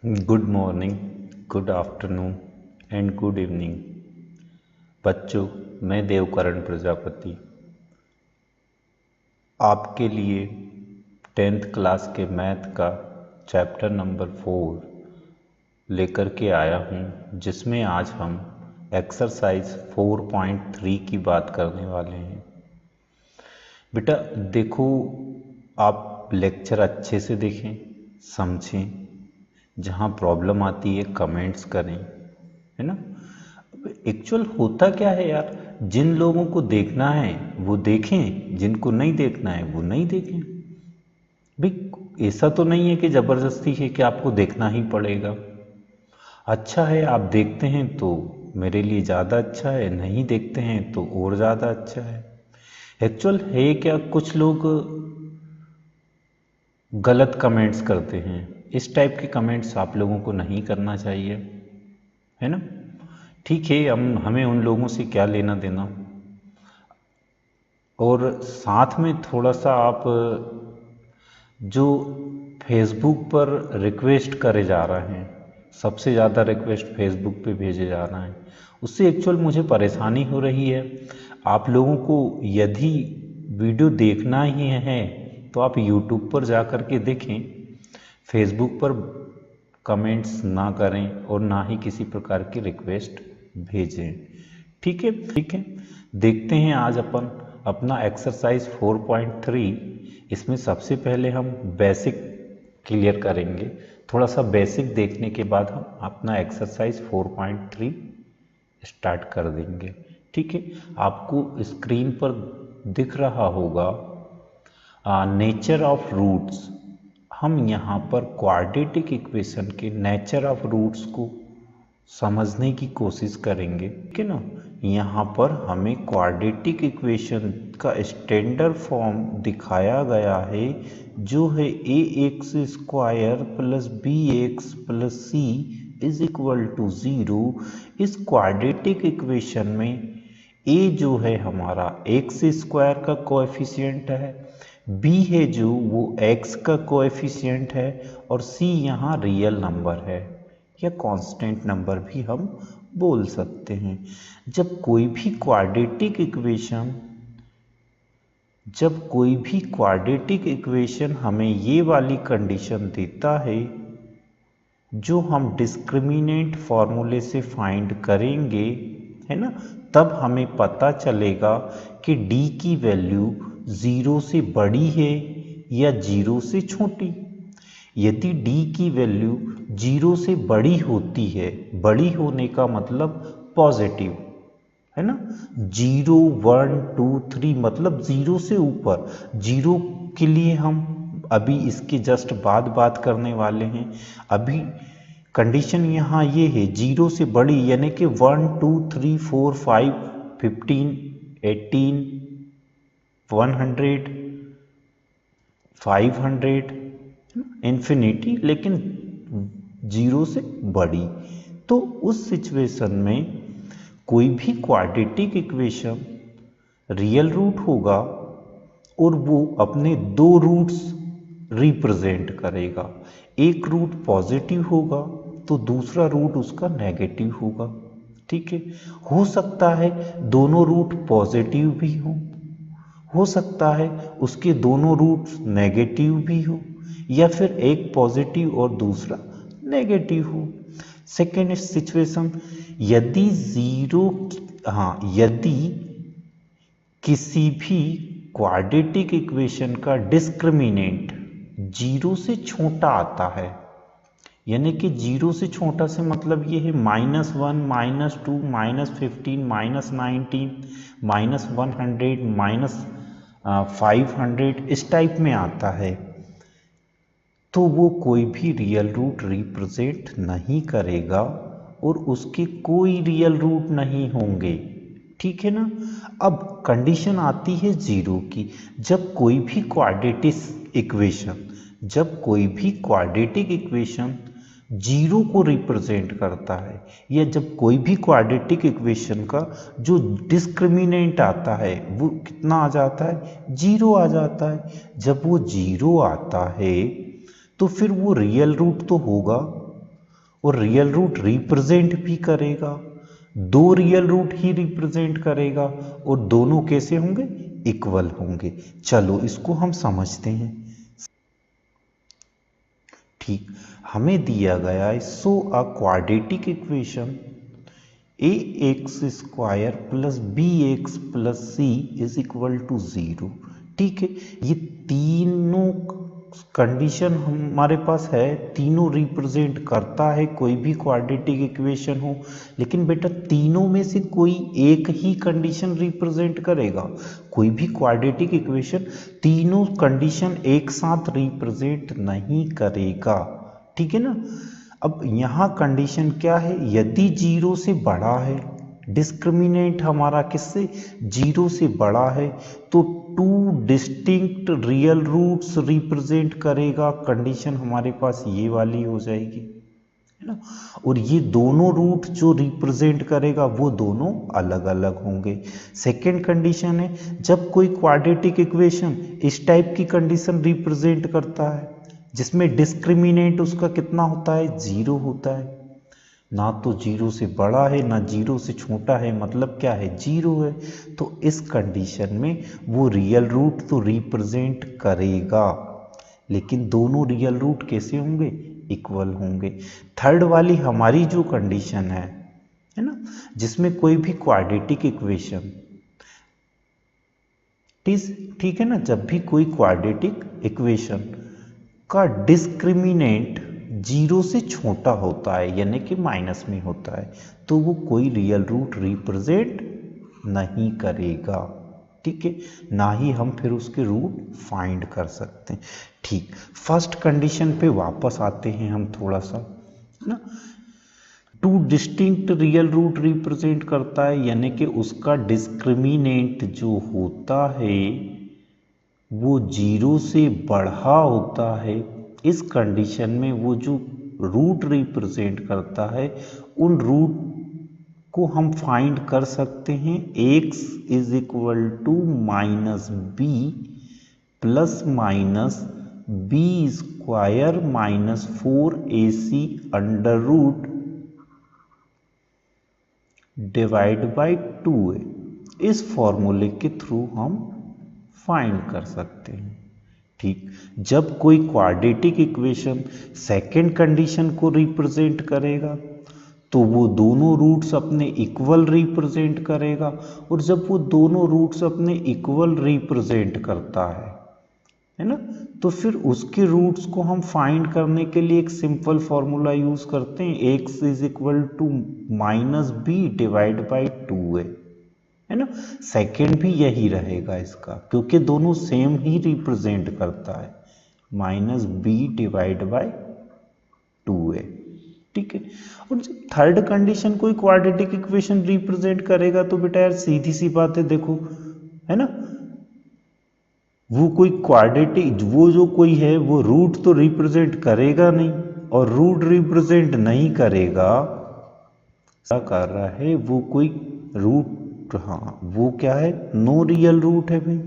Good morning, good afternoon and good evening. बच्चों, मैं देवकरण प्रजापति आपके लिए 10th क्लास के मैथ का चैप्टर नंबर 4 लेकर के आया हूँ, जिसमें आज हम एक्सरसाइज 4.3 की बात करने वाले हैं। बेटा देखो, आप लेक्चर अच्छे से देखें, समझें, जहाँ प्रॉब्लम आती है कमेंट्स करें, है ना। एक्चुअल होता क्या है यार, जिन लोगों को देखना है वो देखें, जिनको नहीं देखना है वो नहीं देखें। भाई ऐसा तो नहीं है कि ज़बरदस्ती है कि आपको देखना ही पड़ेगा। अच्छा है आप देखते हैं तो मेरे लिए ज़्यादा अच्छा है, नहीं देखते हैं तो और ज़्यादा अच्छा है। एक्चुअल है क्या, कुछ लोग गलत कमेंट्स करते हैं। इस टाइप के कमेंट्स आप लोगों को नहीं करना चाहिए, है ना। ठीक है, हमें उन लोगों से क्या लेना देना। और साथ में थोड़ा सा आप जो फेसबुक पर रिक्वेस्ट करे जा रहे हैं, सबसे ज़्यादा रिक्वेस्ट फेसबुक पे भेजे जा रहे हैं, उससे एक्चुअल मुझे परेशानी हो रही है। आप लोगों को यदि वीडियो देखना ही है तो आप यूट्यूब पर जा कर के देखें, फेसबुक पर कमेंट्स ना करें और ना ही किसी प्रकार की रिक्वेस्ट भेजें। ठीक है, ठीक है। देखते हैं आज अपन अपना एक्सरसाइज 4.3। इसमें सबसे पहले हम बेसिक क्लियर करेंगे। थोड़ा सा बेसिक देखने के बाद हम अपना एक्सरसाइज 4.3 स्टार्ट कर देंगे। ठीक है, आपको स्क्रीन पर दिख रहा होगा नेचर ऑफ रूट्स। हम यहाँ पर क्वाड्रेटिक इक्वेशन के नेचर ऑफ रूट्स को समझने की कोशिश करेंगे, ठीक है ना। यहाँ पर हमें क्वाड्रेटिक इक्वेशन का स्टैंडर्ड फॉर्म दिखाया गया है, जो है A x square plus B x plus C is equal to 0। इस क्वाड्रेटिक इक्वेशन में ए जो है हमारा एक्स स्क्वायर का कोएफिशिएंट है, बी है जो वो एक्स का कोएफिशिएंट है, और सी यहाँ रियल नंबर है या कांस्टेंट नंबर भी हम बोल सकते हैं। जब कोई भी क्वाड्रेटिक इक्वेशन हमें ये वाली कंडीशन देता है, जो हम डिस्क्रिमिनेंट फॉर्मूले से फाइंड करेंगे, है ना, तब हमें पता चलेगा कि d की वैल्यू 0 से बड़ी है या 0 से छोटी। यदि d की वैल्यू 0 से बड़ी होती है, बड़ी होने का मतलब पॉजिटिव, है ना, 0 1 2 3 मतलब 0 से ऊपर। 0 के लिए हम अभी इसके जस्ट बाद बात करने वाले हैं। अभी कंडीशन यहाँ ये है 0 से बड़ी, यानी कि 1 2 3 4 5 15 18 100 500 इन्फिनिटी, लेकिन 0 से बड़ी। तो उस सिचुएशन में कोई भी क्वाड्रेटिक इक्वेशन रियल रूट होगा और वो अपने दो रूट्स रिप्रेजेंट करेगा। एक रूट पॉजिटिव होगा तो दूसरा रूट उसका नेगेटिव होगा। ठीक है, हो सकता है दोनों रूट पॉजिटिव भी हो सकता है उसके दोनों रूट्स नेगेटिव भी हो, या फिर एक पॉजिटिव और दूसरा नेगेटिव हो। सेकेंड सिचुएशन, यदि यदि किसी भी क्वाड्रेटिक इक्वेशन का डिस्क्रिमिनेंट 0 से छोटा आता है, यानी कि 0 से छोटा से मतलब ये है -1 -2 -15 -19 -100 -500 इस टाइप में आता है, तो वो कोई भी रियल रूट रिप्रेजेंट नहीं करेगा और उसके कोई रियल रूट नहीं होंगे। ठीक है ना। अब कंडीशन आती है 0 की। जब कोई भी क्वाड्रेटिक इक्वेशन 0 को रिप्रेजेंट करता है, या जब कोई भी क्वाड्रेटिक इक्वेशन का जो डिस्क्रिमिनेंट आता है वो कितना आ जाता है, 0 आ जाता है। जब वो 0 आता है तो फिर वो रियल रूट तो होगा, और रियल रूट रिप्रेजेंट भी करेगा, दो रियल रूट ही रिप्रेजेंट करेगा, और दोनों कैसे होंगे, इक्वल होंगे। चलो इसको हम समझते हैं। ठीक, हमें दिया गया है so a quadratic equation ax² plus bx plus c is equal to 0। ठीक है, ये तीनों कंडीशन हमारे पास है, तीनों रिप्रेजेंट करता है कोई भी क्वाड्रेटिक इक्वेशन हो। लेकिन बेटा तीनों में से कोई एक ही कंडीशन रिप्रेजेंट करेगा, कोई भी क्वाड्रेटिक इक्वेशन तीनों कंडीशन एक साथ रिप्रेजेंट नहीं करेगा। ठीक है ना। अब यहाँ कंडीशन क्या है, यदि 0 से बड़ा है, डिस्क्रिमिनेंट हमारा किससे, 0 से बड़ा है, तो two distinct real roots represent करेगा। कंडीशन हमारे पास ये वाली हो जाएगी, है ना। और ये दोनों रूट जो रिप्रेजेंट करेगा वो दोनों अलग अलग होंगे। सेकेंड कंडीशन है, जब कोई क्वाड्रेटिक इक्वेशन इस टाइप की कंडीशन रिप्रेजेंट करता है जिसमें डिस्क्रिमिनेंट उसका कितना होता है, 0 होता है, ना तो 0 से बड़ा है ना 0 से छोटा है, मतलब क्या है, 0 है। तो इस कंडीशन में वो रियल रूट तो रिप्रेजेंट करेगा, लेकिन दोनों रियल रूट कैसे होंगे, इक्वल होंगे। थर्ड वाली हमारी जो कंडीशन है ना, जिसमें कोई भी क्वाड्रेटिक इक्वेशन, ठीक है ना, जब भी कोई क्वाड्रेटिक इक्वेशन का डिस्क्रिमिनेंट 0 से छोटा होता है, यानी कि माइनस में होता है, तो वो कोई रियल रूट रिप्रेजेंट नहीं करेगा। ठीक है, ना ही हम फिर उसके रूट फाइंड कर सकते हैं। ठीक, फर्स्ट कंडीशन पे वापस आते हैं हम थोड़ा सा, ना। Two distinct real root represent करता है, यानी कि उसका डिस्क्रिमिनेंट जो होता है वो 0 से बढ़ा होता है। इस कंडीशन में वो जो रूट रिप्रेजेंट करता है उन रूट को हम फाइंड कर सकते हैं। x is equal to minus b plus minus b square minus 4ac under root divide by 2a। इस फॉर्मूले के थ्रू हम फाइंड कर सकते हैं। ठीक, जब कोई क्वाड्रेटिक इक्वेशन सेकेंड कंडीशन को रिप्रेजेंट करेगा तो वो दोनों रूट्स अपने इक्वल रिप्रेजेंट करेगा, और जब वो दोनों रूट्स अपने इक्वल रिप्रेजेंट करता है ना, तो फिर उसके रूट्स को हम फाइंड करने के लिए एक सिंपल फॉर्मूला यूज करते हैं, x is equal to minus b divide by 2a, है ना। सेकेंड भी यही रहेगा इसका, क्योंकि दोनों सेम ही रिप्रेजेंट करता है, minus b divide by 2a। ठीक है, और जब थर्ड कंडीशन कोई क्वाड्रेटिक इक्वेशन रिप्रेजेंट करेगा तो बेटा यार सीधी सी बात है, देखो, है ना, वो कोई क्वाड्रेटिक, वो जो कोई है वो रूट तो रिप्रेजेंट करेगा नहीं, और रूट रिप्रेजेंट नहीं करेगा, क्या कर रहा है वो, कोई रूट, हाँ वो क्या है, नो रियल रूट है भाई।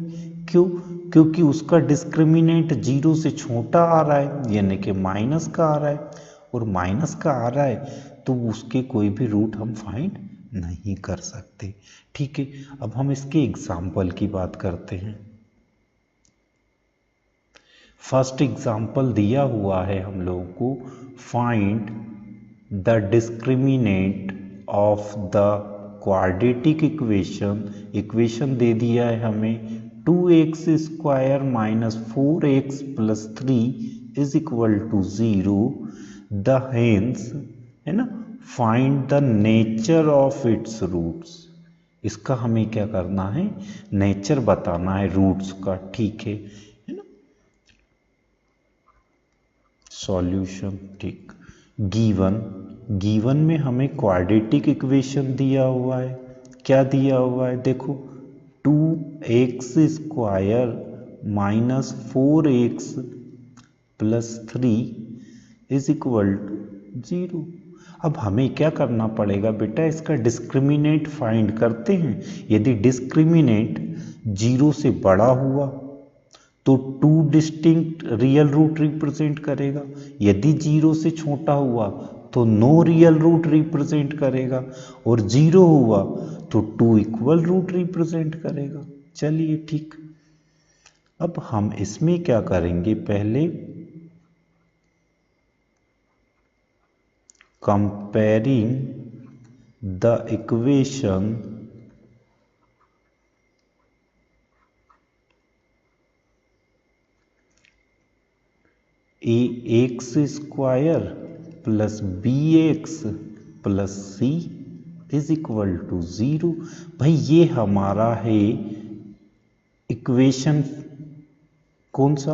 क्यों, क्योंकि उसका डिस्क्रिमिनेंट 0 से छोटा आ रहा है, यानी कि माइनस का आ रहा है, और माइनस का आ रहा है तो उसके कोई भी रूट हम फाइंड नहीं कर सकते। ठीक है, अब हम इसके एग्जाम्पल की बात करते हैं। फर्स्ट एग्जाम्पल दिया हुआ है हम लोगों को, find the discriminant of the quadratic equation दे दिया है हमें 2x² minus 4x plus 3 is equal to 0। The hence, है ना, find the nature of its roots. इसका हमें क्या करना है, नेचर बताना है रूट्स का। ठीक है ना। सॉल्यूशन, ठीक, गिवन में हमें क्वाड्रेटिक इक्वेशन दिया हुआ है। क्या दिया हुआ है, देखो, 2x² minus 4x plus 3 is equal to 0। अब हमें क्या करना पड़ेगा बेटा, इसका डिस्क्रिमिनेंट फाइंड करते हैं। यदि डिस्क्रिमिनेंट 0 से बड़ा हुआ तो two distinct real root represent करेगा, यदि 0 से छोटा हुआ तो नो रियल रूट रिप्रेजेंट करेगा, और 0 हुआ तो 2 इक्वल रूट रिप्रेजेंट करेगा। चलिए ठीक, अब हम इसमें क्या करेंगे, पहले comparing the equation a x square plus B x plus C is equal to 0। भाई ये हमारा है इक्वेशन, कौन सा,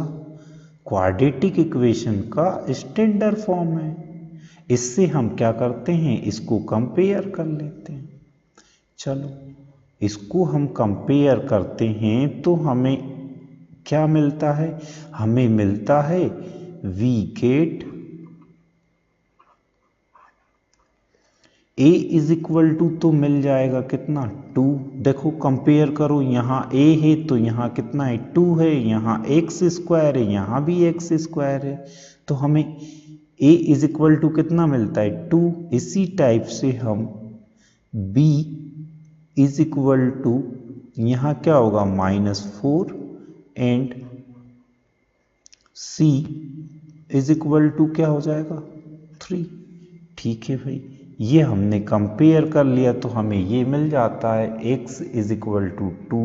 क्वाड्रेटिक इक्वेशन का स्टैंडर्ड फॉर्म है। इससे हम क्या करते हैं, इसको कंपेयर कर लेते हैं। चलो इसको हम कंपेयर करते हैं तो हमें क्या मिलता है, हमें मिलता है we get a is equal to, तो मिल जाएगा कितना 2। देखो कंपेयर करो, यहाँ a है तो यहाँ कितना है 2 है, यहाँ एक्स स्क्वायर है, यहाँ भी एक्स स्क्वायर है, तो हमें a इज इक्वल टू कितना मिलता है 2। इसी टाइप से हम b इज इक्वल टू, यहाँ क्या होगा -4 and c is equal to क्या हो जाएगा 3। ठीक है भाई, ये हमने कंपेयर कर लिया तो हमें ये मिल जाता है x is equal to 2,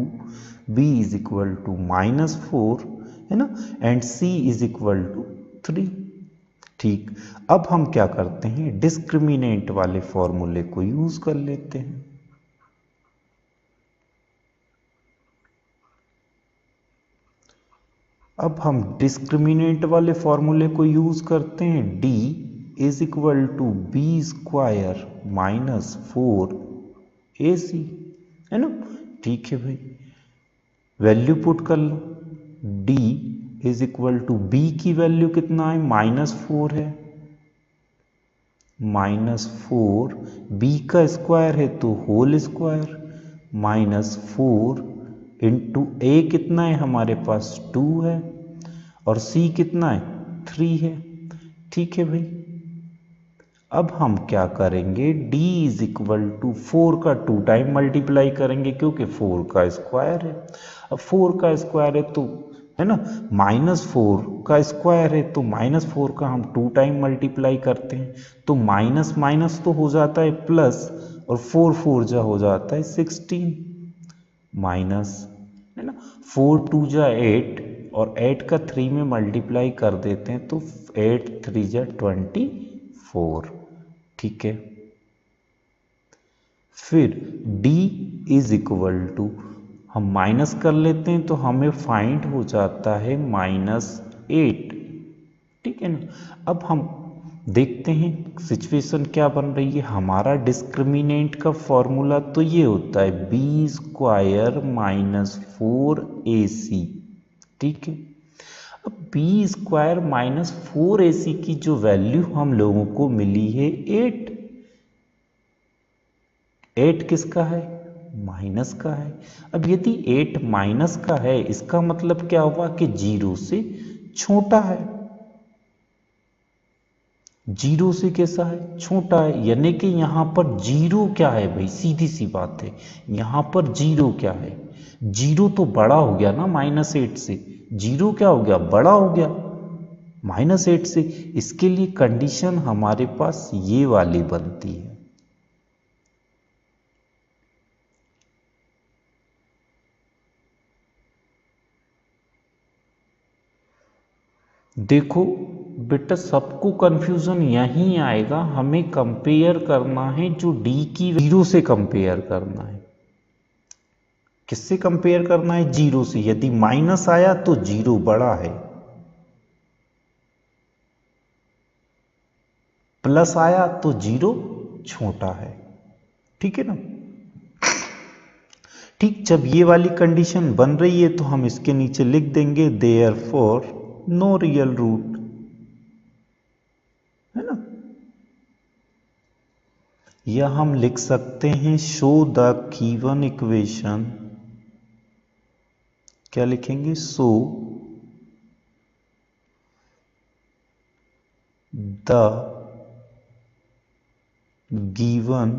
b is equal to -4 है ना, and c is equal to 3। ठीक, अब हम क्या करते हैं, डिस्क्रिमिनेंट वाले फॉर्मूले को यूज कर लेते हैं। अब हम डिस्क्रिमिनेंट वाले फॉर्मूले को यूज करते हैं, d is equal to b square -4 AC है ना। ठीक है भाई, वैल्यू पुट कर लो, d is equal to b की वैल्यू कितना है -4 है, -4 b का स्क्वायर है तो होल स्क्वायर, -4 इंटू a कितना है हमारे पास 2 है, और c कितना है 3 है। ठीक है भाई, अब हम क्या करेंगे, d इज इक्वल टू 4 का 2 टाइम मल्टीप्लाई करेंगे क्योंकि 4 का स्क्वायर है। अब 4 का स्क्वायर है तो है ना, -4 का स्क्वायर है तो -4 का हम 2 टाइम मल्टीप्लाई करते हैं तो माइनस माइनस तो हो जाता है प्लस, और 4 4 जा हो जाता है 16 माइनस, है ना, 4 2 जा 8 और 8 का 3 में मल्टीप्लाई कर देते हैं तो 8 3 जा 24। ठीक है, फिर d इज इक्वल टू हम माइनस कर लेते हैं तो हमें फाइंड हो जाता है -8। ठीक है ना, अब हम देखते हैं सिचुएशन क्या बन रही है। हमारा डिस्क्रिमिनेंट का फॉर्मूला तो ये होता है बी स्क्वायर -4 AC। ठीक है, अब बी स्क्वायर -4 AC की जो वैल्यू हम लोगों को मिली है 8। 8 किसका है, माइनस का है। अब यदि 8 माइनस का है इसका मतलब क्या हुआ कि 0 से छोटा है। 0 से कैसा है, छोटा है, यानी कि यहां पर 0 क्या है भाई, सीधी सी बात है, यहां पर 0 क्या है, 0 तो बड़ा हो गया ना -8 से, 0 क्या हो गया, बड़ा हो गया -8 से। इसके लिए कंडीशन हमारे पास ये वाली बनती है। देखो बेटा, सबको कंफ्यूजन यहीं आएगा, हमें कंपेयर करना है जो d की 0 से कंपेयर करना है। किससे कंपेयर करना है, 0 से। यदि माइनस आया तो 0 बड़ा है, प्लस आया तो 0 छोटा है। ठीक है ना। ठीक, जब ये वाली कंडीशन बन रही है तो हम इसके नीचे लिख देंगे देयरफॉर नो रियल रूट, है ना, या हम लिख सकते हैं शो द गिवन इक्वेशन। क्या लिखेंगे, show the given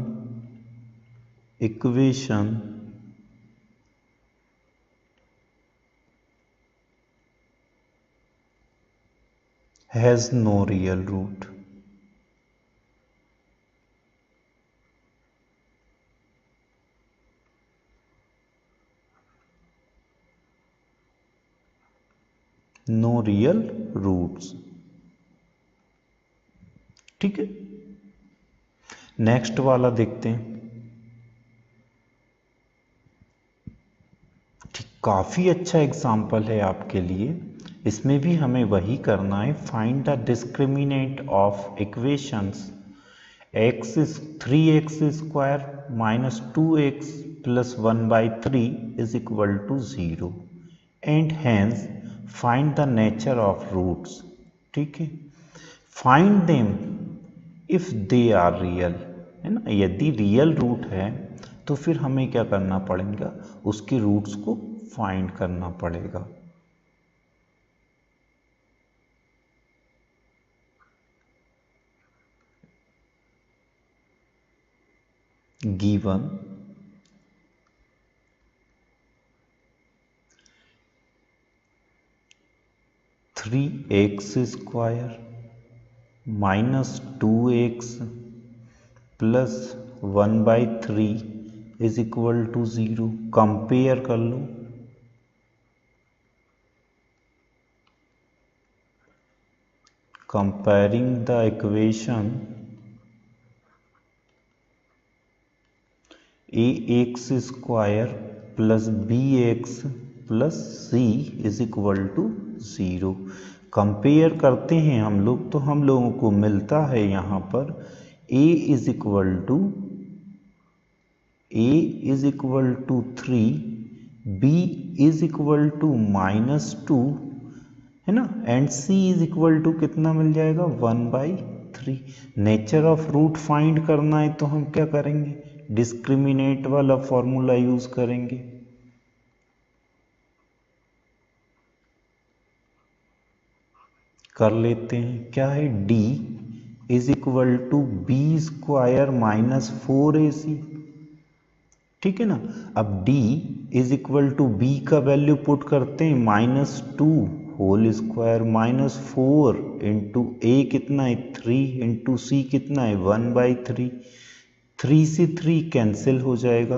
equation has no real root. No real roots. ठीक है, नेक्स्ट वाला देखते हैं। ठीक, काफी अच्छा एग्जाम्पल है आपके लिए। इसमें भी हमें वही करना है, find the discriminant of equations x is 3x square minus 2x plus 1 by 3 is equal to 0 and hence find the nature of roots। ठीक है, find them if they are real, है ना। यदि रियल रूट है तो फिर हमें क्या करना पड़ेगा, उसके रूट्स को फाइंड करना पड़ेगा। Given 3x square minus 2x plus 1/3 is equal to 0। Compare कर लो। Comparing the equation ax square plus bx plus c is equal to 0। Compare करते हैं हम लोग, तो हम लोगों को मिलता है यहाँ पर a is equal to 3, b is equal to -2, है ना, and c is equal to कितना मिल जाएगा 1/3। नेचर ऑफ रूट फाइंड करना है तो हम क्या करेंगे, डिस्क्रिमिनेट वाला फॉर्मूला यूज करेंगे। कर लेते हैं, क्या है, d is equal to b square minus 4ac। ठीक है ना। अब d is equal to b का वैल्यू पुट करते हैं, -2 whole square minus 4 into a कितना है 3 इंटू c कितना है 1/3। 3 से 3 कैंसिल हो जाएगा।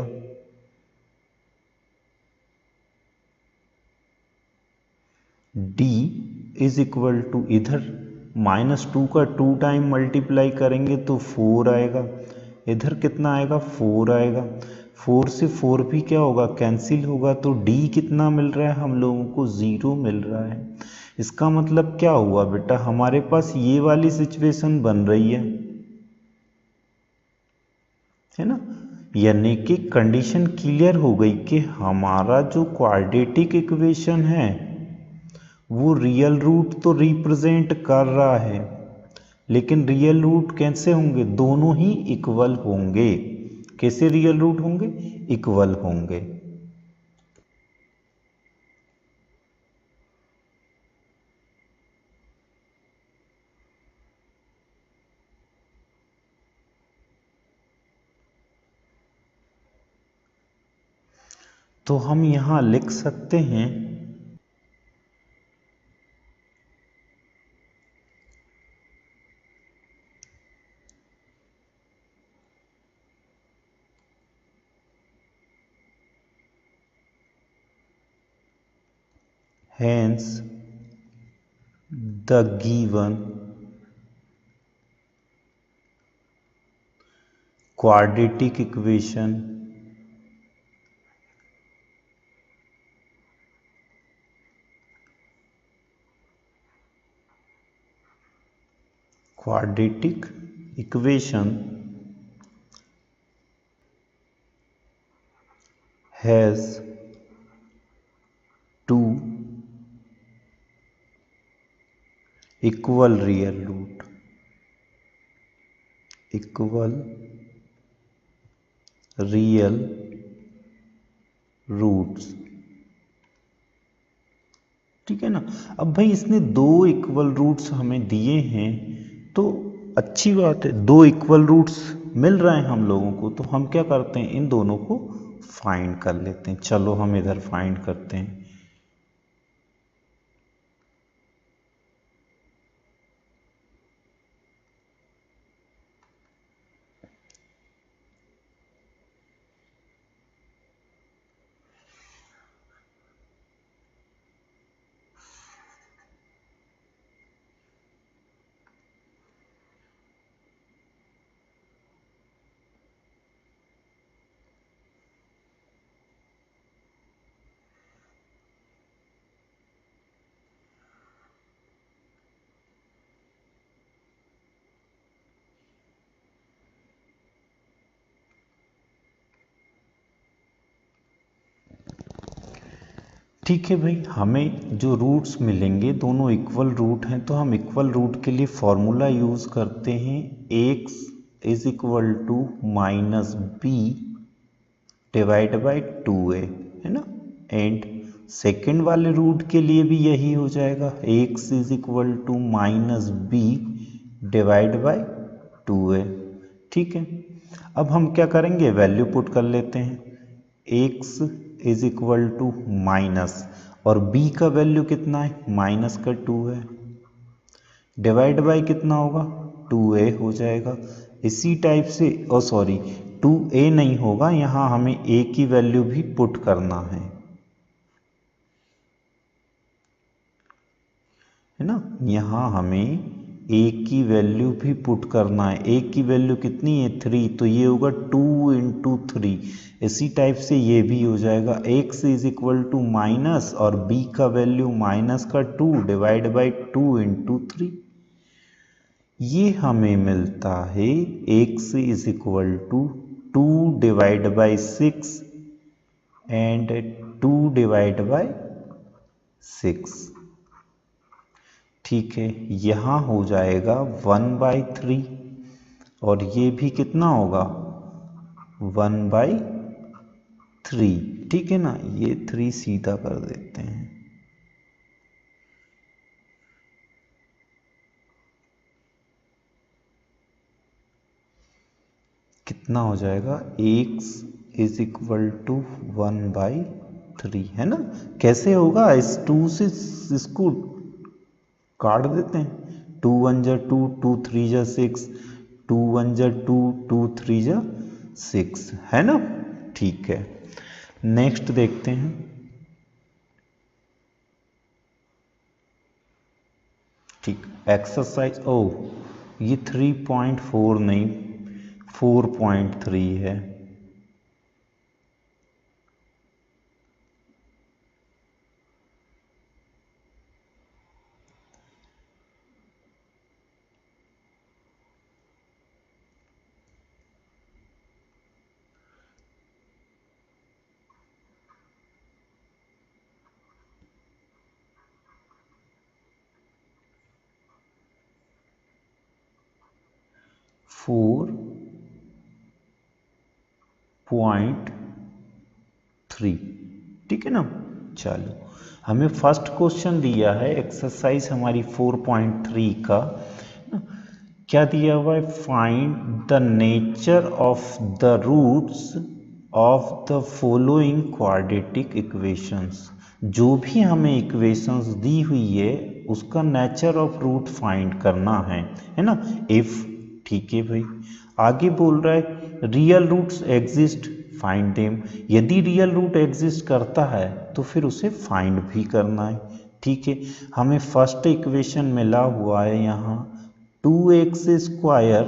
d इज इक्वल टू, इधर -2 का 2 टाइम मल्टीप्लाई करेंगे तो 4 आएगा, इधर कितना आएगा 4 आएगा। 4 से 4 भी क्या होगा, कैंसिल होगा, तो d कितना मिल रहा है हम लोगों को 0 मिल रहा है। इसका मतलब क्या हुआ बेटा, हमारे पास ये वाली सिचुएशन बन रही है ना, यानी कि कंडीशन क्लियर हो गई कि हमारा जो क्वाड्रेटिक इक्वेशन है वो रियल रूट तो रिप्रेजेंट कर रहा है, लेकिन रियल रूट कैसे होंगे, दोनों ही इक्वल होंगे। कैसे रियल रूट होंगे, इक्वल होंगे। तो हम यहां लिख सकते हैं hence the given quadratic equation has two equal real root, equal real roots. ठीक है ना। अब भाई इसने 2 इक्वल रूट्स हमें दिए हैं, तो अच्छी बात है, 2 इक्वल रूट्स मिल रहे हैं हम लोगों को, तो हम क्या करते हैं, इन दोनों को फाइंड कर लेते हैं। चलो हम इधर फाइंड करते हैं। ठीक है भाई, हमें जो रूट्स मिलेंगे दोनों इक्वल रूट हैं, तो हम इक्वल रूट के लिए फॉर्मूला यूज़ करते हैं, x is equal to minus b divide by 2a, है ना। एंड सेकेंड वाले रूट के लिए भी यही हो जाएगा, x is equal to minus b divide by 2a। ठीक है, अब हम क्या करेंगे, वैल्यू पुट कर लेते हैं। x is equal to minus, और b का वैल्यू कितना है, माइनस का 2 है, डिवाइड बाई कितना होगा, 2a हो जाएगा। इसी टाइप से, ओ सॉरी 2a नहीं होगा, यहाँ हमें a की वैल्यू भी पुट करना है ना। यहाँ हमें a की वैल्यू भी पुट करना है। a की वैल्यू कितनी है, 3, तो ये होगा 2 इंटू 3। इसी टाइप से ये भी हो जाएगा, x is equal to minus और b का वैल्यू माइनस का 2 डिवाइड बाई 2 इंटू 3। ये हमें मिलता है x is equal to 2 divide by 6 and 2 divide by 6। ठीक है, यहाँ हो जाएगा 1/3, और ये भी कितना होगा, 1/3। ठीक है ना, ये 3 सीधा कर देते हैं। कितना हो जाएगा, x इज इक्वल टू 1/3, है ना। कैसे होगा, इस 2 से इसको काट देते हैं, 2 1 जा 2, 2 3 जा 6, 2 1 जा 2, 2 3 जा 6, है ना। ठीक है, नेक्स्ट देखते हैं। ठीक, एक्सरसाइज, ओ ये 3.4 नहीं 4.3 है। 4.3, ठीक है ना। चलो, हमें फर्स्ट क्वेश्चन दिया है, एक्सरसाइज हमारी 4.3 का क्या दिया हुआ है, find the nature of the roots of the following quadratic equations. जो भी हमें इक्वेशंस दी हुई है उसका नेचर ऑफ रूट फाइंड करना है ना। इफ, ठीक है भाई, आगे बोल रहा है real roots exist, find them. यदि रियल रूट एग्जिस्ट करता है तो फिर उसे फाइंड भी करना है। ठीक है, हमें फर्स्ट इक्वेशन मिला हुआ है यहाँ 2x square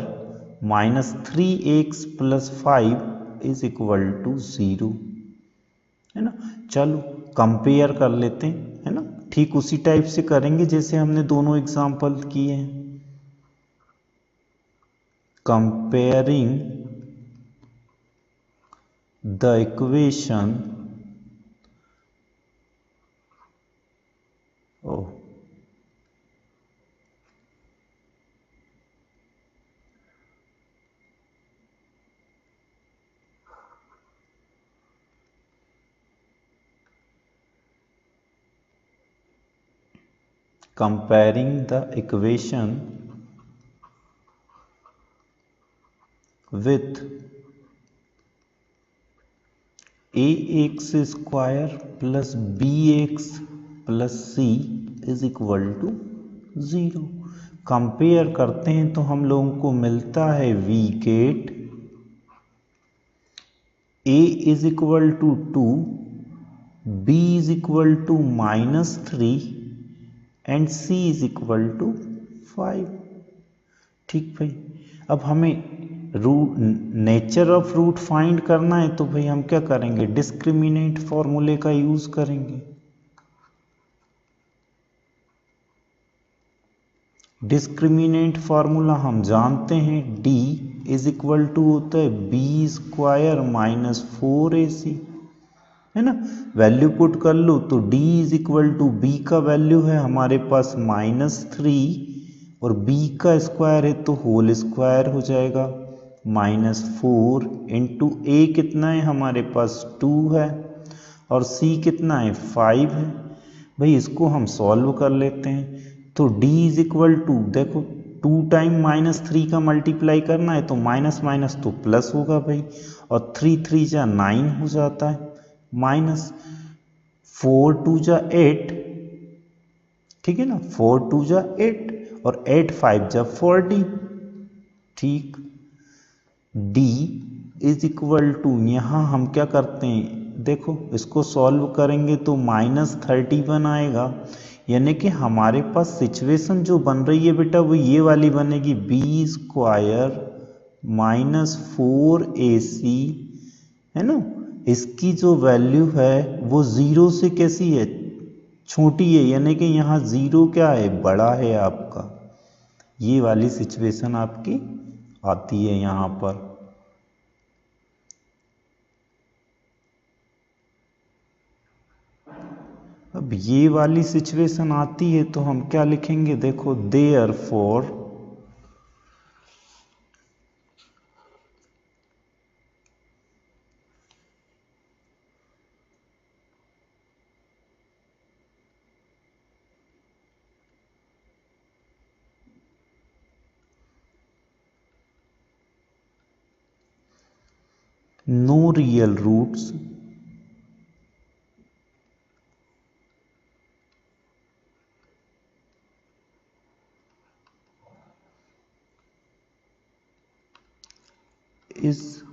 minus 3x plus 5 is equal to 0, है ना। चलो कंपेयर कर लेते हैं, है ना। ठीक उसी टाइप से करेंगे जैसे हमने दोनों एग्जाम्पल किए हैं। Comparing the equation, oh comparing the equation with ax² plus bx plus c is equal to 0। Compare करते हैं तो हम लोगों को मिलता है v get a is equal to 2, b is equal to -3 and c is equal to 5। ठीक भाई, अब हमें root nature of root find करना है तो भाई हम क्या करेंगे, डिस्क्रिमिनेंट फॉर्मूले का यूज करेंगे। डिस्क्रिमिनेंट फार्मूला हम जानते हैं, d इज इक्वल टू होता है b² माइनस 4ac, है ना। वैल्यू पुट कर लो तो d is equal to b का वैल्यू है हमारे पास -3 और b का स्क्वायर है तो होल स्क्वायर हो जाएगा, -4 इंटू a कितना है हमारे पास 2 है और c कितना है 5 है। भाई इसको हम सॉल्व कर लेते हैं तो d इज इक्वल टू, देखो 2 टाइम -3 का मल्टीप्लाई करना है तो माइनस माइनस तो प्लस होगा भाई, और 3 3 जा 9 हो जाता है, माइनस 4 2 जा 8, ठीक है ना, 4 2 जा 8 और 8 5 जा 40। ठीक, d इज इक्वल टू, यहाँ हम क्या करते हैं, देखो इसको सॉल्व करेंगे तो -31 आएगा, यानी कि हमारे पास सिचुएशन जो बन रही है बेटा वो ये वाली बनेगी, b² माइनस 4ac, है ना। इसकी जो वैल्यू है वो 0 से कैसी है, छोटी है, यानी कि यहाँ 0 क्या है, बड़ा है आपका। ये वाली सिचुएशन आपकी आती है यहाँ पर। अब ये वाली सिचुएशन आती है तो हम क्या लिखेंगे, देखो therefore no real roots is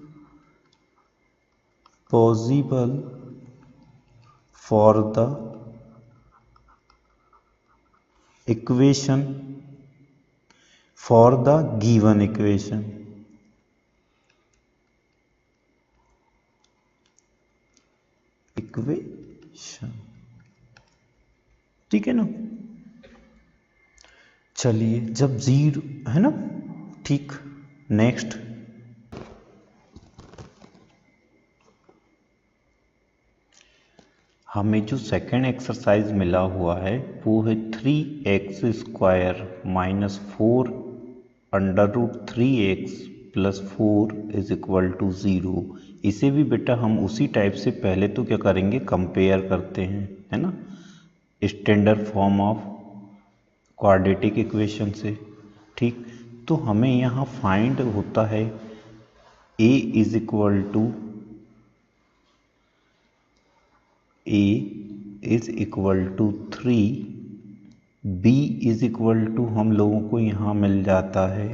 possible for the equation, for the given equation। Equation, ठीक है ना। चलिए जब 0 है ना, ठीक, नेक्स्ट हमें जो सेकेंड एक्सरसाइज मिला हुआ है वो है 3x² minus 4 √3x plus 4 is equal to 0। इसे भी बेटा हम उसी टाइप से पहले तो क्या करेंगे, कंपेयर करते हैं, है ना, standard form of quadratic equation से। ठीक, तो हमें यहाँ फाइंड होता है a is equal to a is equal to 3, b is equal to हम लोगों को यहाँ मिल जाता है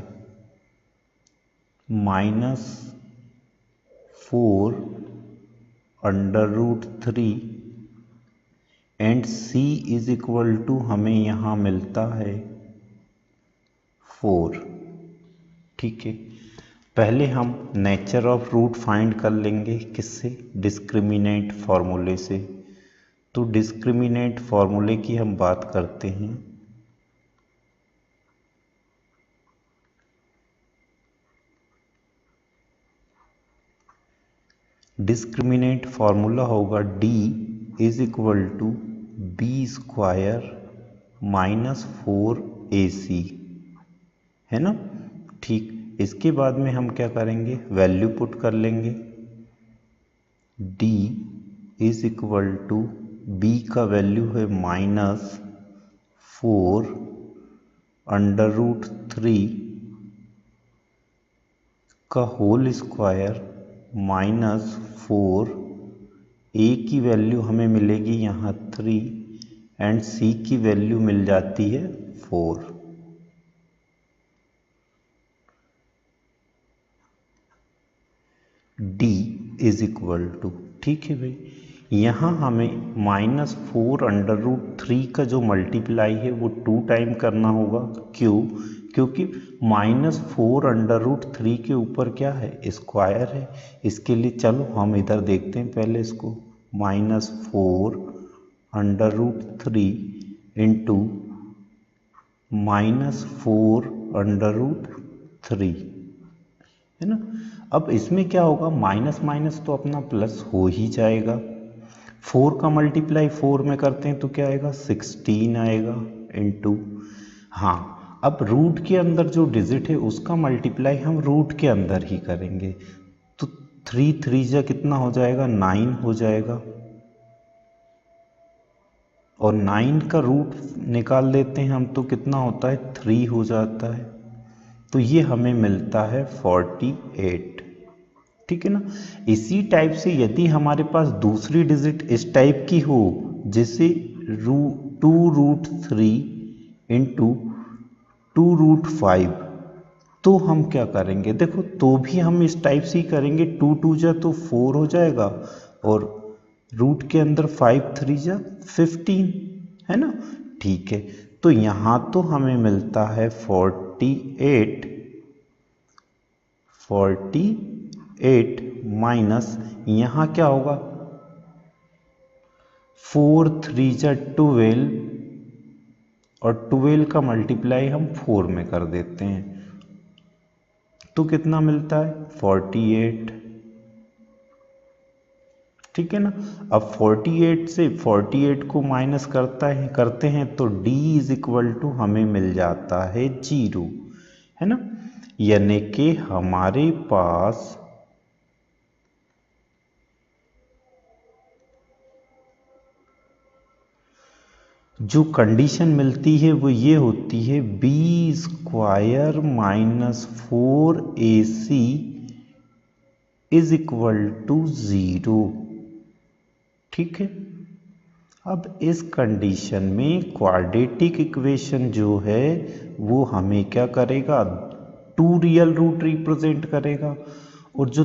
-4 √3 and c is equal to हमें यहाँ मिलता है 4। ठीक है, पहले हम नेचर ऑफ रूट फाइंड कर लेंगे, किससे, डिस्क्रिमिनेंट फॉर्मूले से। तो डिस्क्रिमिनेंट फॉर्मूले की हम बात करते हैं, डिस्क्रिमिनेंट फॉर्मूला होगा d is equal to b² minus 4ac, है ना। ठीक, इसके बाद में हम क्या करेंगे, वैल्यू पुट कर लेंगे, d is equal to b का वैल्यू है -4 √3 का होल स्क्वायर -4, ए की वैल्यू हमें मिलेगी यहाँ 3 एंड सी की वैल्यू मिल जाती है 4। डी इज इक्वल टू, ठीक है भाई, यहाँ हमें -4√3 का जो मल्टीप्लाई है वो 2 टाइम करना होगा। क्यों? क्योंकि -4√3 के ऊपर क्या है, स्क्वायर है। इसके लिए चलो हम इधर देखते हैं पहले इसको, -4√3 इंटू -4√3, है ना। अब इसमें क्या होगा, माइनस माइनस तो अपना प्लस हो ही जाएगा। 4 का मल्टीप्लाई 4 में करते हैं तो क्या आएगा, 16 आएगा इंटू, हाँ अब रूट के अंदर जो डिजिट है उसका मल्टीप्लाई हम रूट के अंदर ही करेंगे, तो 3 3 जा कितना हो जाएगा, 9 हो जाएगा। और 9 का रूट निकाल लेते हैं हम तो कितना होता है, 3 हो जाता है। तो ये हमें मिलता है 48, ठीक है ना। इसी टाइप से यदि हमारे पास दूसरी डिजिट इस टाइप की हो, जैसे 2√3 इंटू 2√5, तो हम क्या करेंगे, देखो तो भी हम इस टाइप से ही करेंगे। 2 2 जा तो 4 हो जाएगा और रूट के अंदर 5 3 जा 15, है ना। ठीक है, तो यहाँ तो हमें मिलता है 48 माइनस यहाँ क्या होगा, 4 3 जा 12 और 12 का मल्टीप्लाई हम 4 में कर देते हैं तो कितना मिलता है, 48, ठीक है ना। अब 48 से 48 को माइनस करते हैं तो d इज इक्वल टू हमें मिल जाता है 0, है ना। यानी कि हमारे पास जो कंडीशन मिलती है वो ये होती है, b² -4ac is equal to 0, ठीक है। अब इस कंडीशन में क्वाड्रेटिक इक्वेशन जो है वो हमें क्या करेगा, 2 रियल रूट रिप्रेजेंट करेगा। और जो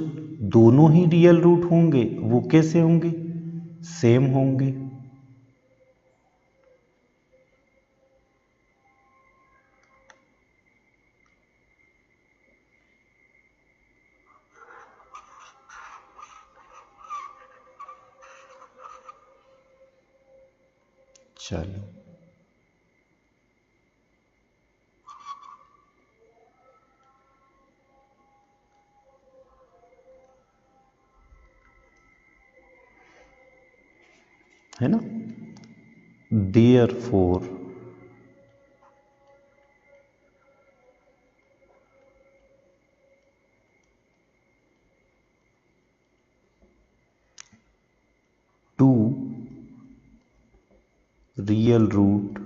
दोनों ही रियल रूट होंगे वो कैसे होंगे, सेम होंगे। चलो है ना, therefore two real root,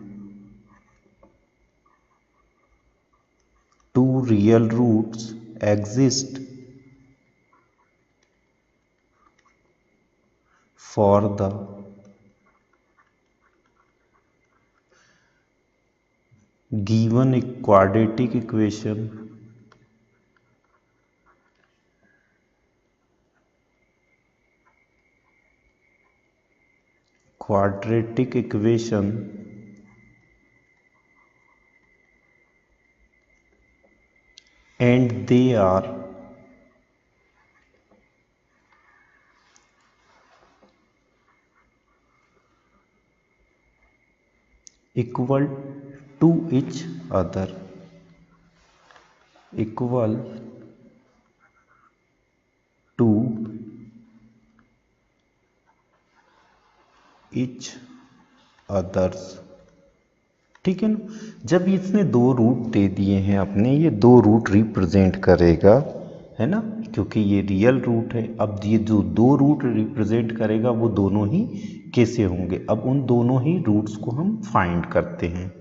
two real roots exist for the given quadratic equation and they are equal to each other, equal to each others, ठीक है ना। जब इसने 2 रूट दे दिए हैं अपने, ये 2 रूट रिप्रेजेंट करेगा, है ना, क्योंकि ये रियल रूट है। अब ये जो 2 रूट रिप्रेजेंट करेगा वो दोनों ही कैसे होंगे, अब उन दोनों ही रूट्स को हम फाइंड करते हैं।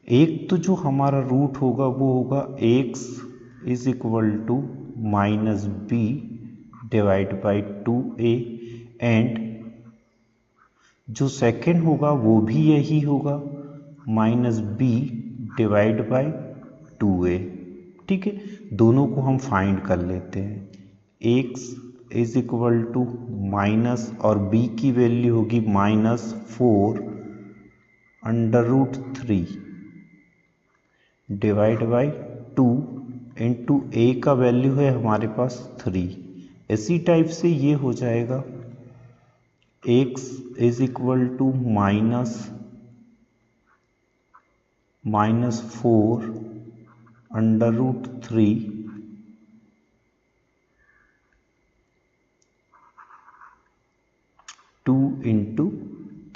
एक तो जो हमारा रूट होगा वो होगा x is equal to minus b divide by 2a, and जो सेकेंड होगा वो भी यही होगा minus b divide by 2a। ठीक है, दोनों को हम फाइंड कर लेते हैं। x is equal to minus और b की वैल्यू होगी -4 under root 3 divide by 2 into a का वैल्यू है हमारे पास 3। इसी टाइप से ये हो जाएगा x is equal to -4 under root 3 2 into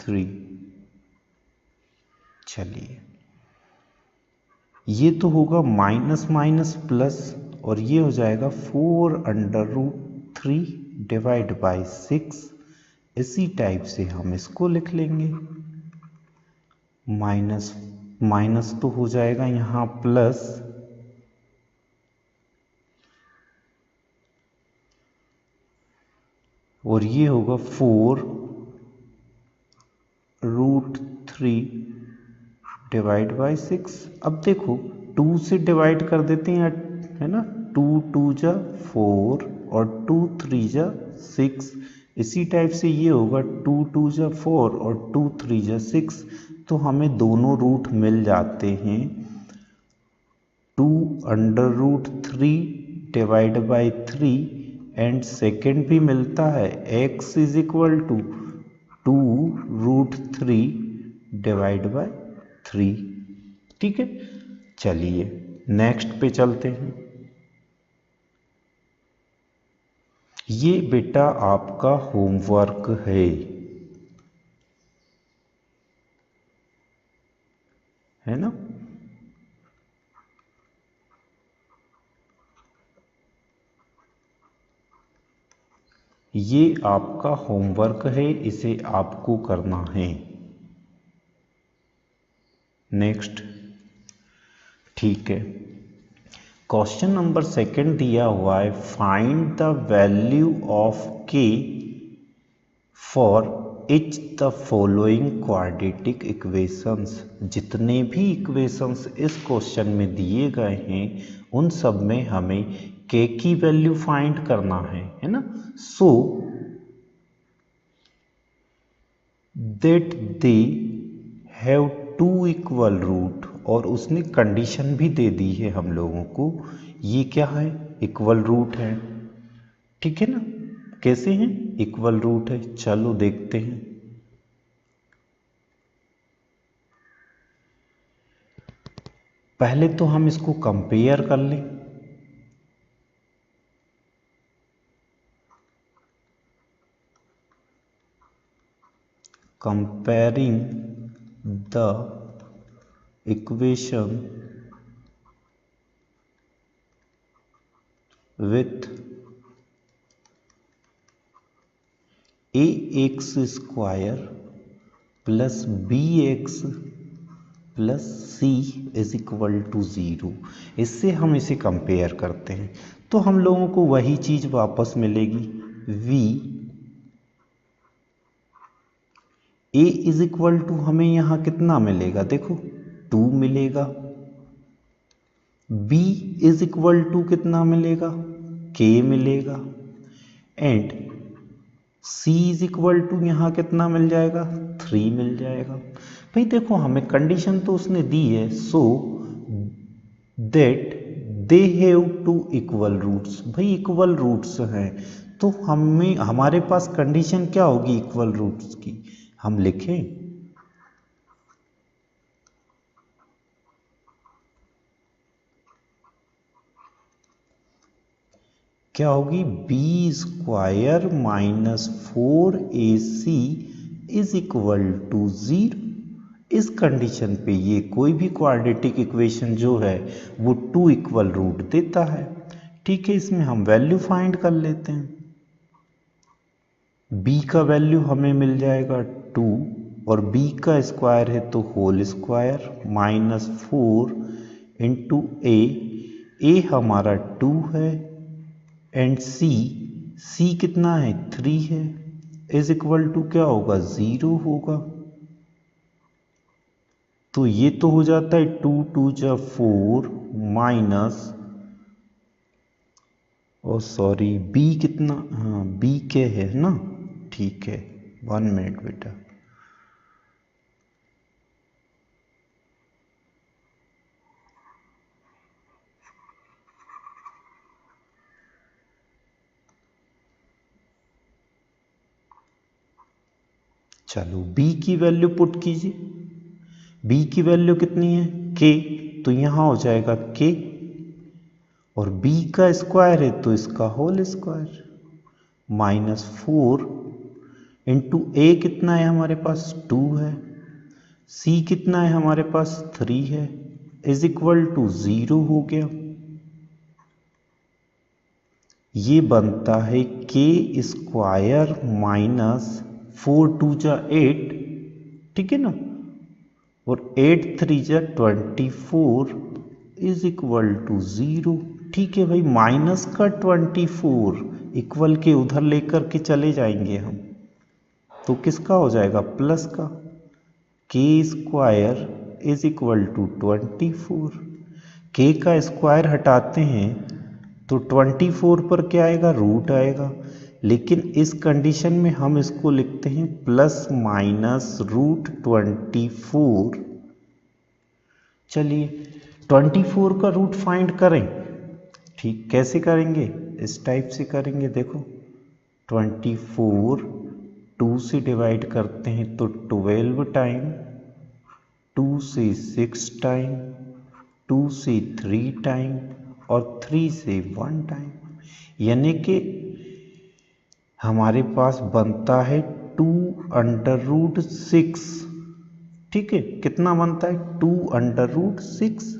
3। चलिए, ये तो होगा माइनस माइनस प्लस और ये हो जाएगा 4 अंडर रूट 3 डिवाइड बाई 6। इसी टाइप से हम इसको लिख लेंगे। माइनस माइनस तो हो जाएगा यहाँ प्लस, और ये होगा 4 रूट 3 डिवाइड बाई 6। अब देखो 2 से डिवाइड कर देते हैं, है ना, 2 2 जा 4 और 2 3 जा 6। इसी टाइप से ये होगा 2 2 जा 4 और 2 3 जा 6। तो हमें दोनों रूट मिल जाते हैं। 2 under root 3 divide by 3 and second भी मिलता है x is equal to 2 root 3 divide by 3। ठीक है, चलिए नेक्स्ट पे चलते हैं। ये बेटा आपका होमवर्क है ना। ये आपका होमवर्क है, इसे आपको करना है। नेक्स्ट, ठीक है, क्वेश्चन नंबर सेकंड दिया हुआ है, find the value of k for each the following quadratic equations. जितने भी इक्वेशंस इस क्वेश्चन में दिए गए हैं उन सब में हमें k की वैल्यू फाइंड करना है ना। So that they have 2 equal root, और उसने कंडीशन भी दे दी है हम लोगों को, ये क्या है, इक्वल रूट है। ठीक है ना, कैसे हैं, इक्वल रूट है। चलो देखते हैं। पहले तो हम इसको कंपेयर कर लें। Comparing the equation with ax square plus bx plus c is equal to 0। इससे हम इसे कंपेयर करते हैं तो हम लोगों को वही चीज वापस मिलेगी। v a is equal to हमें यहाँ कितना मिलेगा, देखो 2 मिलेगा। b इज इक्वल टू कितना मिलेगा, k मिलेगा। And c is equal to यहाँ कितना मिल जाएगा, 3 मिल जाएगा। भाई देखो हमें कंडीशन तो उसने दी है, so that they have 2 equal roots. भाई इक्वल रूट्स हैं तो हमें हमारे पास कंडीशन क्या होगी इक्वल रूट्स की, हम लिखें क्या होगी, b square minus 4ac is equal to 0। इस कंडीशन पे ये कोई भी क्वाड्रेटिक इक्वेशन जो है वो 2 इक्वल रूट देता है। ठीक है, इसमें हम वैल्यू फाइंड कर लेते हैं। b का वैल्यू हमें मिल जाएगा 2 और b का स्क्वायर है तो होल स्क्वायर -4 इंटू ए हमारा 2 है एंड c कितना है 3 है इज इक्वल टू क्या होगा 0 होगा। तो ये तो हो जाता है 2 2 जा 4 माइनस ओ सॉरी b कितना, हाँ b के है ना, ठीक है 1 मिनट बेटा। चलो b की वैल्यू पुट कीजिए, b की वैल्यू कितनी है k, तो यहां हो जाएगा k और b का स्क्वायर है तो इसका होल स्क्वायर -4 इंटू ए कितना है हमारे पास 2 है, c कितना है हमारे पास 3 है इज इक्वल टू 0 हो गया। ये बनता है k स्क्वायर -4 2 जा 8, ठीक है ना, और 8 3 जा 24 इज इक्वल टू 0। ठीक है भाई, माइनस का 24 इक्वल के उधर लेकर के चले जाएंगे हम, तो किसका हो जाएगा प्लस का, k square is equal to 24। k का स्क्वायर हटाते हैं तो 24 पर क्या आएगा रूट आएगा, लेकिन इस कंडीशन में हम इसको लिखते हैं प्लस माइनस रूट 24। चलिए 24 का रूट फाइंड करें, ठीक कैसे करेंगे, इस टाइप से करेंगे। देखो 24 2 से डिवाइड करते हैं तो 12 टाइम, 2 से 6 टाइम, 2 से 3 टाइम और 3 से 1 टाइम, यानी कि हमारे पास बनता है 2√6। ठीक है, कितना बनता है 2√6।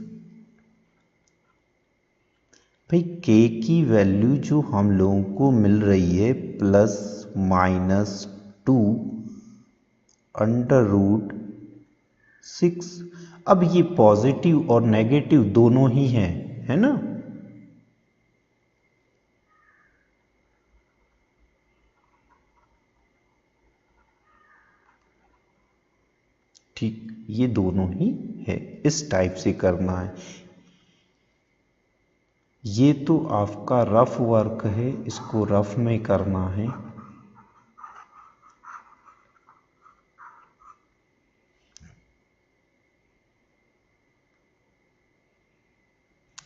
भाई k की वैल्यू जो हम लोगों को मिल रही है +-2√6। अब ये पॉजिटिव और नेगेटिव दोनों ही हैं, है ना। ठीक, ये दोनों ही है, इस टाइप से करना है। ये तो आपका रफ वर्क है, इसको रफ में करना है।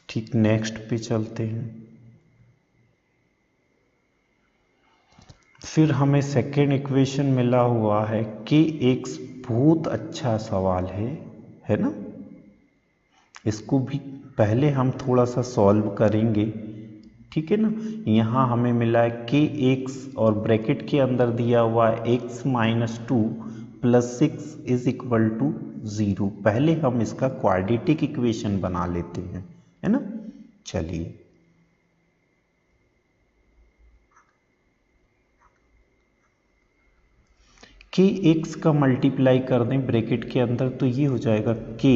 ठीक, नेक्स्ट पे चलते हैं। फिर हमें सेकेंड इक्वेशन मिला हुआ है कि एक बहुत अच्छा सवाल है ना। इसको भी पहले हम थोड़ा सा सॉल्व करेंगे, ठीक है ना। यहाँ हमें मिला है कि x और ब्रैकेट के अंदर दिया हुआ है x - 2 + 6 इज इक्वल टू 0। पहले हम इसका क्वाड्रेटिक इक्वेशन बना लेते हैं, है ना। चलिए के x का मल्टीप्लाई कर दें ब्रैकेट के अंदर तो ये हो जाएगा k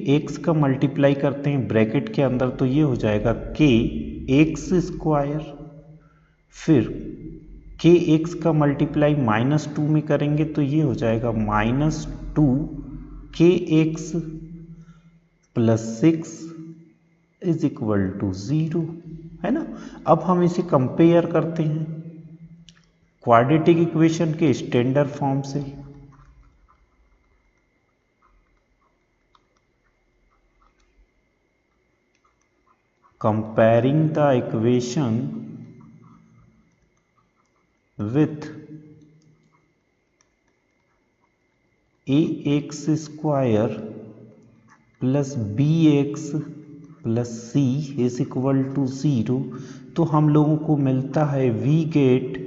x का मल्टीप्लाई करते हैं ब्रैकेट के अंदर तो ये हो जाएगा k x²। फिर x का मल्टीप्लाई -2 में करेंगे तो ये हो जाएगा -2 kx + 6 इज इक्वल टू 0, है ना। अब हम इसे कंपेयर करते हैं क्वाड्रेटिक इक्वेशन के स्टैंडर्ड फॉर्म से। comparing the equation with ax² + bx + c is equal to 0, तो हम लोगों को मिलता है वी गेट,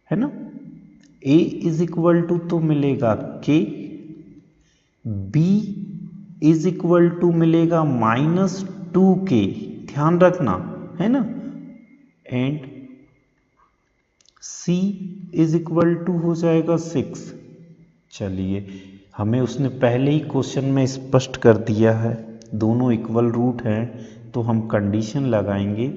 है ना, a इज इक्वल टू तो मिलेगा k, b is equal to मिलेगा -2k, ध्यान रखना है ना, and c is equal to हो जाएगा 6। चलिए, हमें उसने पहले ही क्वेश्चन में स्पष्ट कर दिया है दोनों इक्वल रूट हैं, तो हम कंडीशन लगाएंगे।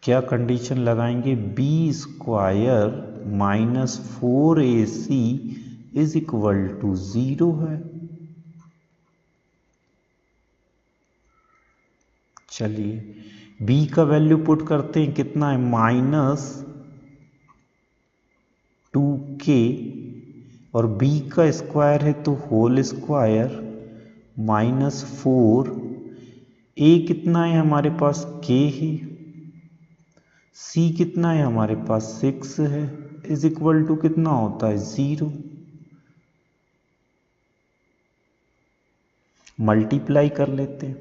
क्या कंडीशन लगाएंगे? B square -4ac is equal to 0 है। चलिए, b का वैल्यू पुट करते हैं, कितना है? -2k, और b का स्क्वायर है तो होल स्क्वायर -4, a कितना है हमारे पास? k है, c कितना है हमारे पास? 6 है, इज इक्वल टू कितना होता है? 0। मल्टीप्लाई कर लेते हैं,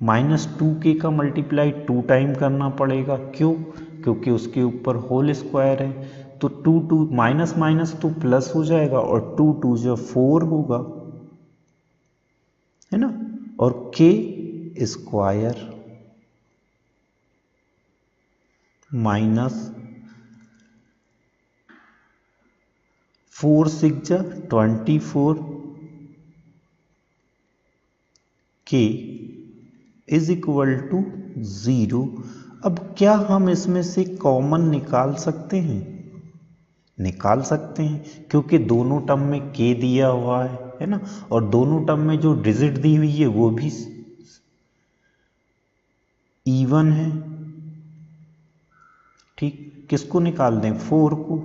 -2k का मल्टीप्लाई 2 टाइम करना पड़ेगा, क्यों? क्योंकि उसके ऊपर होल स्क्वायर है, तो 2 माइनस माइनस तो प्लस हो जाएगा, और 2 जो 4 होगा, है ना, और k square -4 6 24 k is equal to 0। अब क्या हम इसमें से कॉमन निकाल सकते हैं? निकाल सकते हैं, क्योंकि दोनों टर्म में k दिया हुआ है ना, और दोनों टर्म में जो डिजिट दी हुई है वो भी इवन है। ठीक, किसको निकाल दें? 4 को,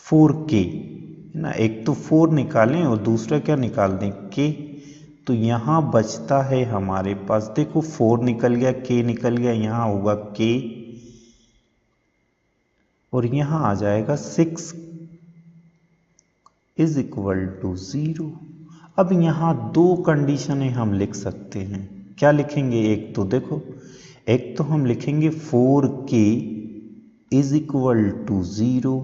4k है ना, एक तो 4 निकालें और दूसरा क्या निकाल दें? k। तो यहाँ बचता है हमारे पास, देखो 4 निकल गया, k निकल गया, यहाँ होगा k, और यहाँ आ जाएगा 6 इज इक्वल टू 0। अब यहाँ दो कंडीशनें हम लिख सकते हैं। क्या लिखेंगे? एक तो देखो, एक तो हम लिखेंगे 4k इज इक्वल टू 0,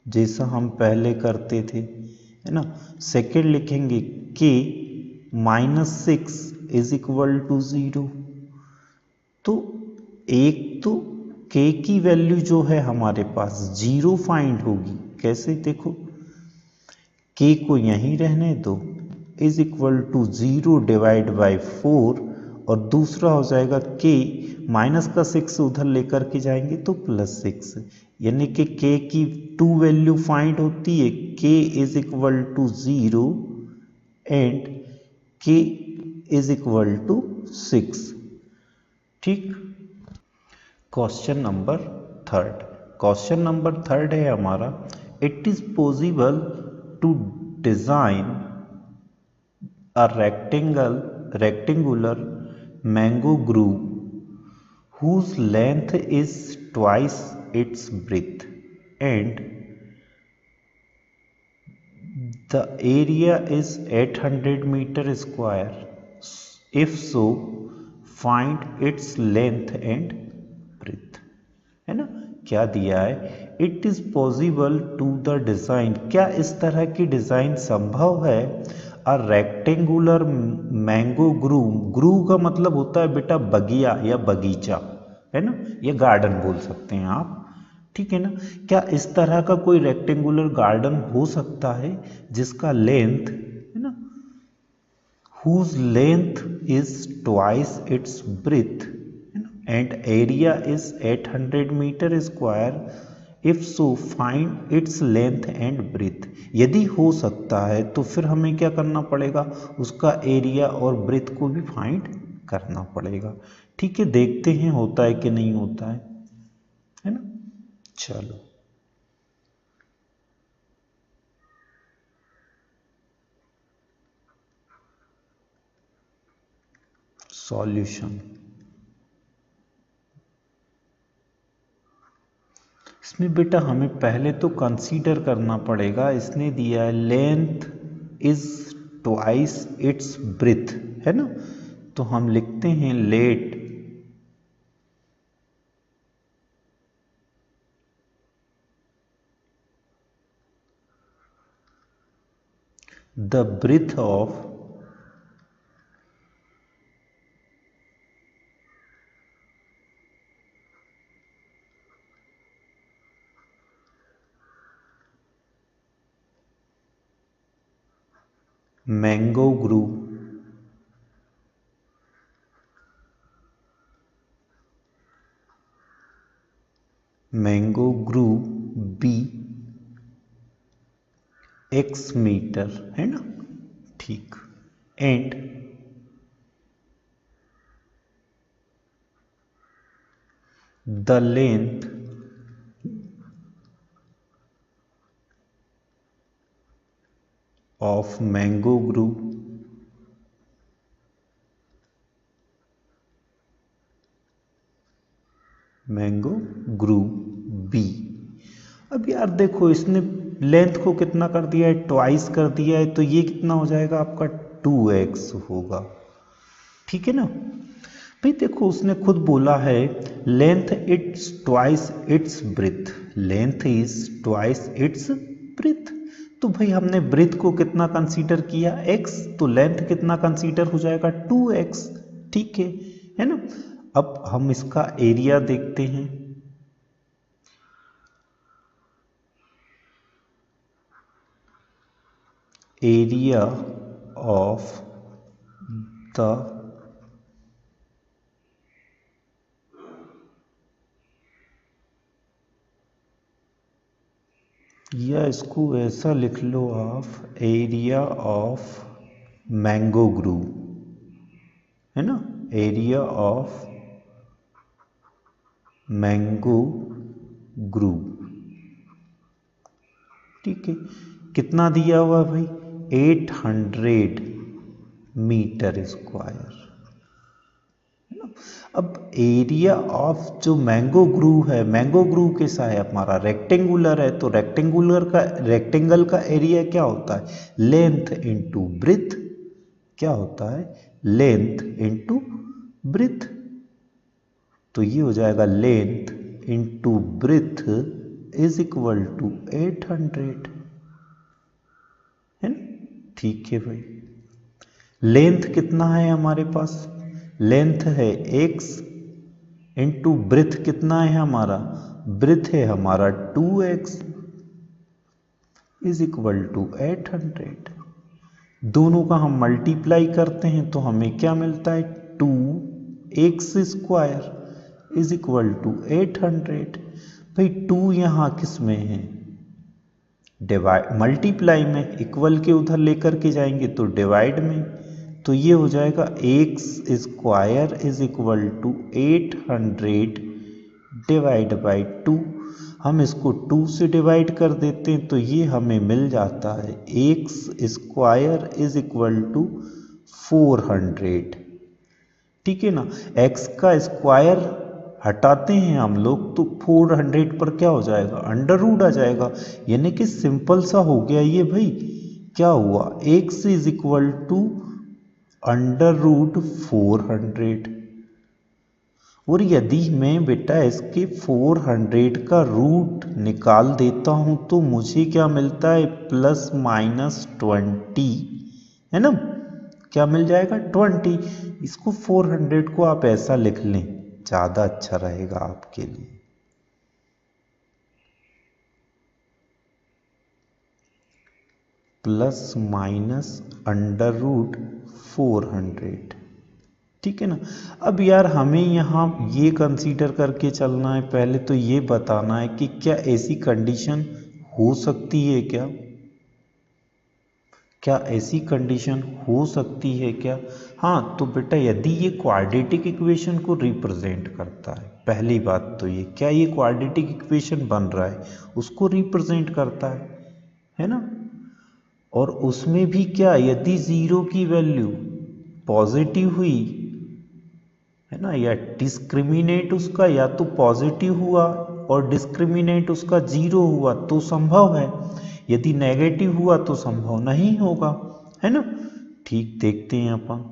जैसा हम पहले करते थे, है ना। सेकेंड लिखेंगे k -6 इज इक्वल टू 0। तो एक तो k की वैल्यू जो है हमारे पास 0 फाइंड होगी। कैसे? देखो, k को यहीं रहने दो, is equal to 0 divide by 4, और दूसरा हो जाएगा k माइनस का 6 उधर लेकर के जाएंगे तो +6, यानी कि k की 2 वैल्यू फाइंड होती है, k is equal to 0 and k is equal to 6। ठीक। Question number third, question number third है हमारा, it is possible to design a rectangular mango groove whose length is twice its breadth and the area is 800 meter square. If so, find its length and breadth। है ना, क्या दिया है? It is possible to the design, क्या इस तरह की design संभव है? A rectangular mango groove, groove का मतलब होता है बेटा बगिया या बगीचा, है ना, या गार्डन बोल सकते हैं आप, ठीक है ना। क्या इस तरह का कोई रेक्टेंगुलर गार्डन हो सकता है जिसका लेंथ, है ना, whose length is twice its breadth and area is 800 meter square? If so, find its length and breadth। यदि हो सकता है तो फिर हमें क्या करना पड़ेगा? उसका एरिया और ब्रेथ को भी फाइंड करना पड़ेगा। ठीक है, देखते हैं होता है कि नहीं होता है ना। चलो, सॉल्यूशन। इसमें बेटा हमें पहले तो कंसीडर करना पड़ेगा, इसने दिया है length is twice its breadth, है ना। तो हम लिखते हैं let the breadth of mango groove be x metre, है ना, ठीक। And the length of mango groove be. अब यार देखो, इसने लेंथ को कितना कर दिया है, ट्वाइस कर दिया है, तो ये कितना हो जाएगा आपका 2x होगा, ठीक है ना। भाई देखो, उसने खुद बोला है length it's twice its breath, length is twice its breath. तो भाई हमने ब्रेथ को कितना कंसीडर किया, x, तो लेंथ कितना कंसीडर हो जाएगा 2x, ठीक है ना। अब हम इसका एरिया देखते हैं। एरिया ऑफ द या इसको ऐसा लिख लो आप, एरिया ऑफ मैंगो ग्रू, है ना, एरिया ऑफ मैंगो ग्रू, ठीक है। कितना दिया हुआ भाई, 800 मीटर स्क्वायर, है ना। अब एरिया ऑफ जो मैंगो ग्रू है, मैंगो ग्रू कैसा है हमारा, रेक्टेंगुलर है, तो रेक्टेंगल का एरिया क्या होता है, लेंथ इंटू ब्रेथ, क्या होता है, लेंथ इंटू ब्रेथ। तो ये हो जाएगा length into breadth is equal to 800, है ना, ठीक है भाई। लेंथ कितना है हमारे पास, लेंथ है x इंटू ब्रेथ कितना है हमारा, ब्रेथ है हमारा 2x इज इक्वल टू 800। दोनों का हम मल्टीप्लाई करते हैं तो हमें क्या मिलता है, 2x square is equal to 800। भाई 2 यहाँ किस में है, डिवाइड मल्टीप्लाई में, इक्वल के उधर लेकर के जाएंगे तो डिवाइड में, तो ये हो जाएगा x square is equal to 800 divide by 2। हम इसको 2 से डिवाइड कर देते हैं तो ये हमें मिल जाता है x square is equal to 400, ठीक है ना। x का स्क्वायर हटाते हैं हम लोग तो 400 पर क्या हो जाएगा, अंडर रूट आ जाएगा, यानी कि सिंपल सा हो गया ये भाई। क्या हुआ, x is equal to under root 400। और यदि मैं बेटा इसके 400 का रूट निकाल देता हूं तो मुझे क्या मिलता है, प्लस माइनस 20, है ना, क्या मिल जाएगा 20। इसको 400 को आप ऐसा लिख लें, ज़्यादा अच्छा रहेगा आपके लिए। प्लस माइनस अंडर रूट 400, ठीक है ना। अब यार हमें यहाँ ये कंसीडर करके चलना है, पहले तो ये बताना है कि क्या ऐसी कंडीशन हो सकती है क्या ऐसी कंडीशन हो सकती है क्या। हाँ, तो बेटा यदि ये क्वाड्रेटिक इक्वेशन को रिप्रेजेंट करता है, पहली बात तो ये, क्या ये क्वाड्रेटिक इक्वेशन बन रहा है उसको रिप्रेजेंट करता है ना। और उसमें भी क्या, यदि जीरो की वैल्यू पॉजिटिव हुई, है ना, या डिस्क्रिमिनेट उसका या तो पॉजिटिव हुआ और डिस्क्रिमिनेट उसका जीरो हुआ तो संभव है, यदि नेगेटिव हुआ तो संभव नहीं होगा, है ना। ठीक, देखते हैं अपन।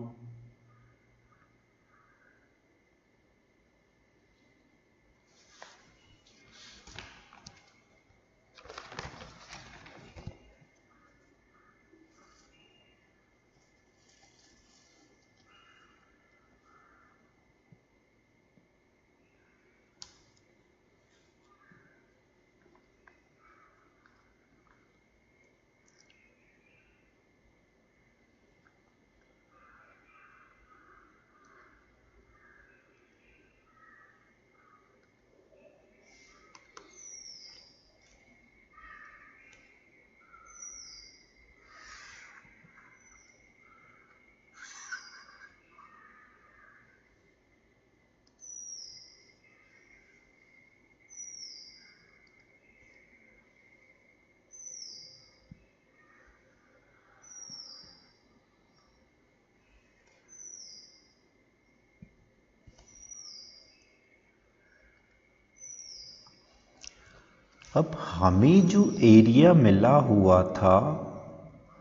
अब हमें जो एरिया मिला हुआ था,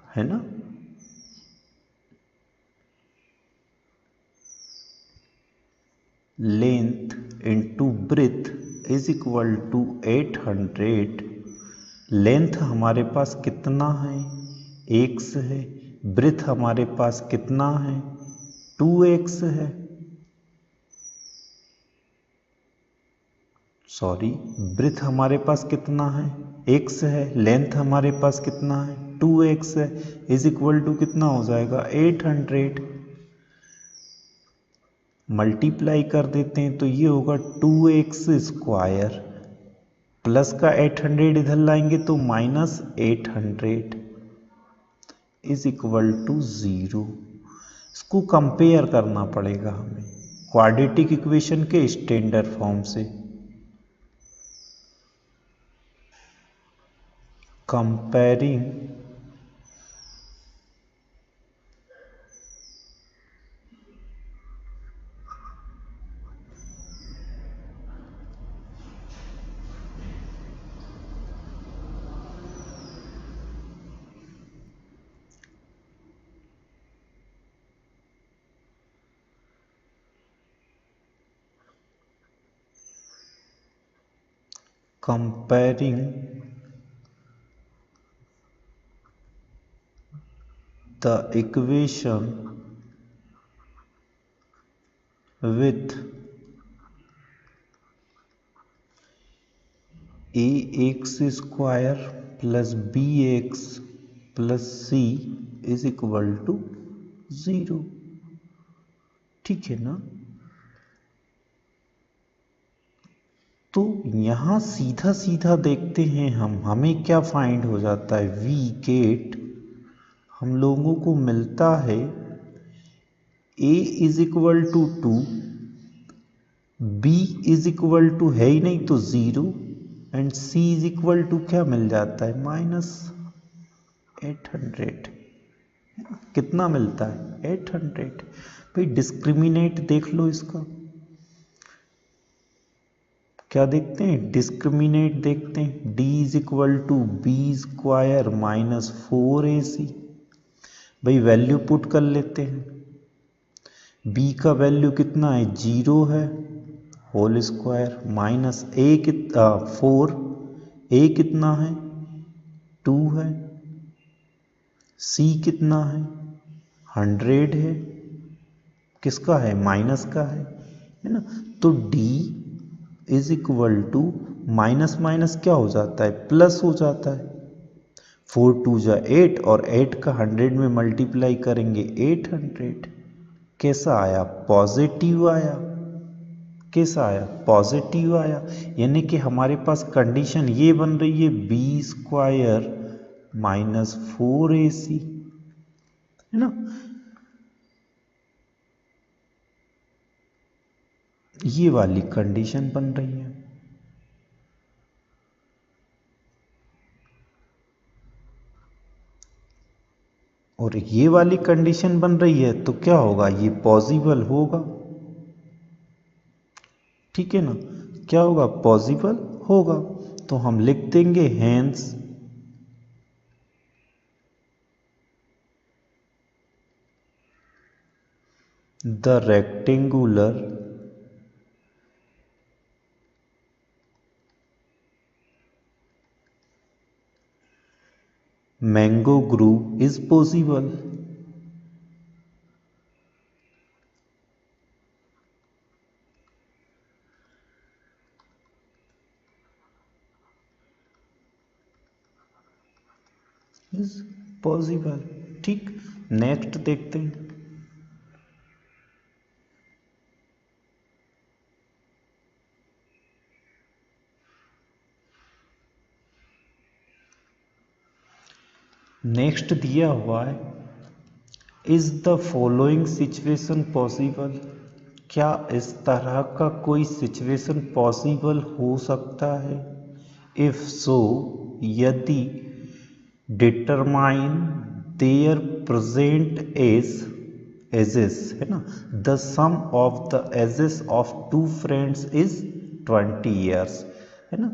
है ना, length into breadth is equal to 800। Length हमारे पास कितना है, x है। ब्रेथ हमारे पास कितना है, 2x है। सॉरी, ब्रेथ हमारे पास कितना है, x है। लेंथ हमारे पास कितना है, 2x है। इज इक्वल टू कितना हो जाएगा, 800। मल्टीप्लाई कर देते हैं तो ये होगा 2x² प्लस का 800 इधर लाएंगे तो -800 इज इक्वल टू 0। इसको कंपेयर करना पड़ेगा हमें क्वाड्रेटिक इक्वेशन के स्टैंडर्ड फॉर्म से। Comparing the equation with ax² plus bx plus c is equal to 0। ठीक है ना। तो यहां सीधा सीधा देखते हैं हमें क्या फाइंड हो जाता है, वी गेट, हम लोगों को मिलता है a is equal to 2, b is equal to है ही नहीं तो 0 and c is equal to क्या मिल जाता है, -800। कितना मिलता है, 800। भाई डिस्क्रिमिनेट देख लो इसका, क्या देखते हैं, डिस्क्रिमिनेट देखते हैं। d is equal to b² -4ac। भाई वैल्यू पुट कर लेते हैं। b का वैल्यू कितना है, 0 है, होल स्क्वायर माइनस -4, a कितना है, 2 है, c कितना है, 100 है, किसका है, माइनस का है ना। तो d is equal to minus minus क्या हो जाता है, प्लस हो जाता है। 4 2 जा 8 और 8 का 100 में मल्टीप्लाई करेंगे 800। कैसा आया, पॉजिटिव आया। कैसा आया, पॉजिटिव आया। यानी कि हमारे पास कंडीशन ये बन रही है b² -4ac, है ना। ये वाली कंडीशन बन रही है। और ये वाली कंडीशन बन रही है तो क्या होगा, ये पॉसिबल होगा। ठीक है ना, क्या होगा, पॉसिबल होगा। तो हम लिख देंगे hence The rectangular mango group is possible. Is possible. ठीक, नेक्स्ट देखते हैं। नेक्स्ट दिया हुआ है, is the following situation possible. क्या इस तरह का कोई सिचुएशन पॉसिबल हो सकता है? इफ सो, यदि डिटरमाइन देयर प्रेजेंट एजेस है ना, the sum of the ages of two friends is 20 years है ना।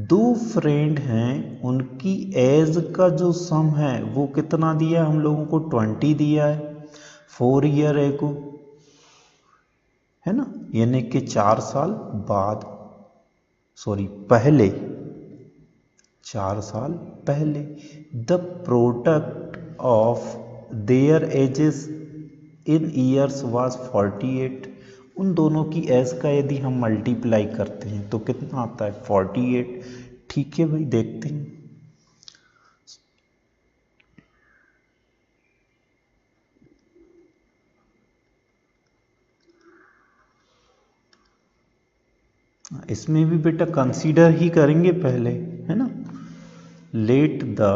दो फ्रेंड हैं, उनकी एज का जो सम है वो कितना दिया है हम लोगों को? 20 दिया है। 4 ईयर एगो है ना, यानी कि 4 साल बाद, सॉरी पहले, 4 साल पहले। The product of their edges in years was 48। उन दोनों की एज का यदि हम मल्टीप्लाई करते हैं तो कितना आता है? 48। ठीक है भाई, देखते हैं। इसमें भी बेटा कंसीडर ही करेंगे पहले, है ना। Let the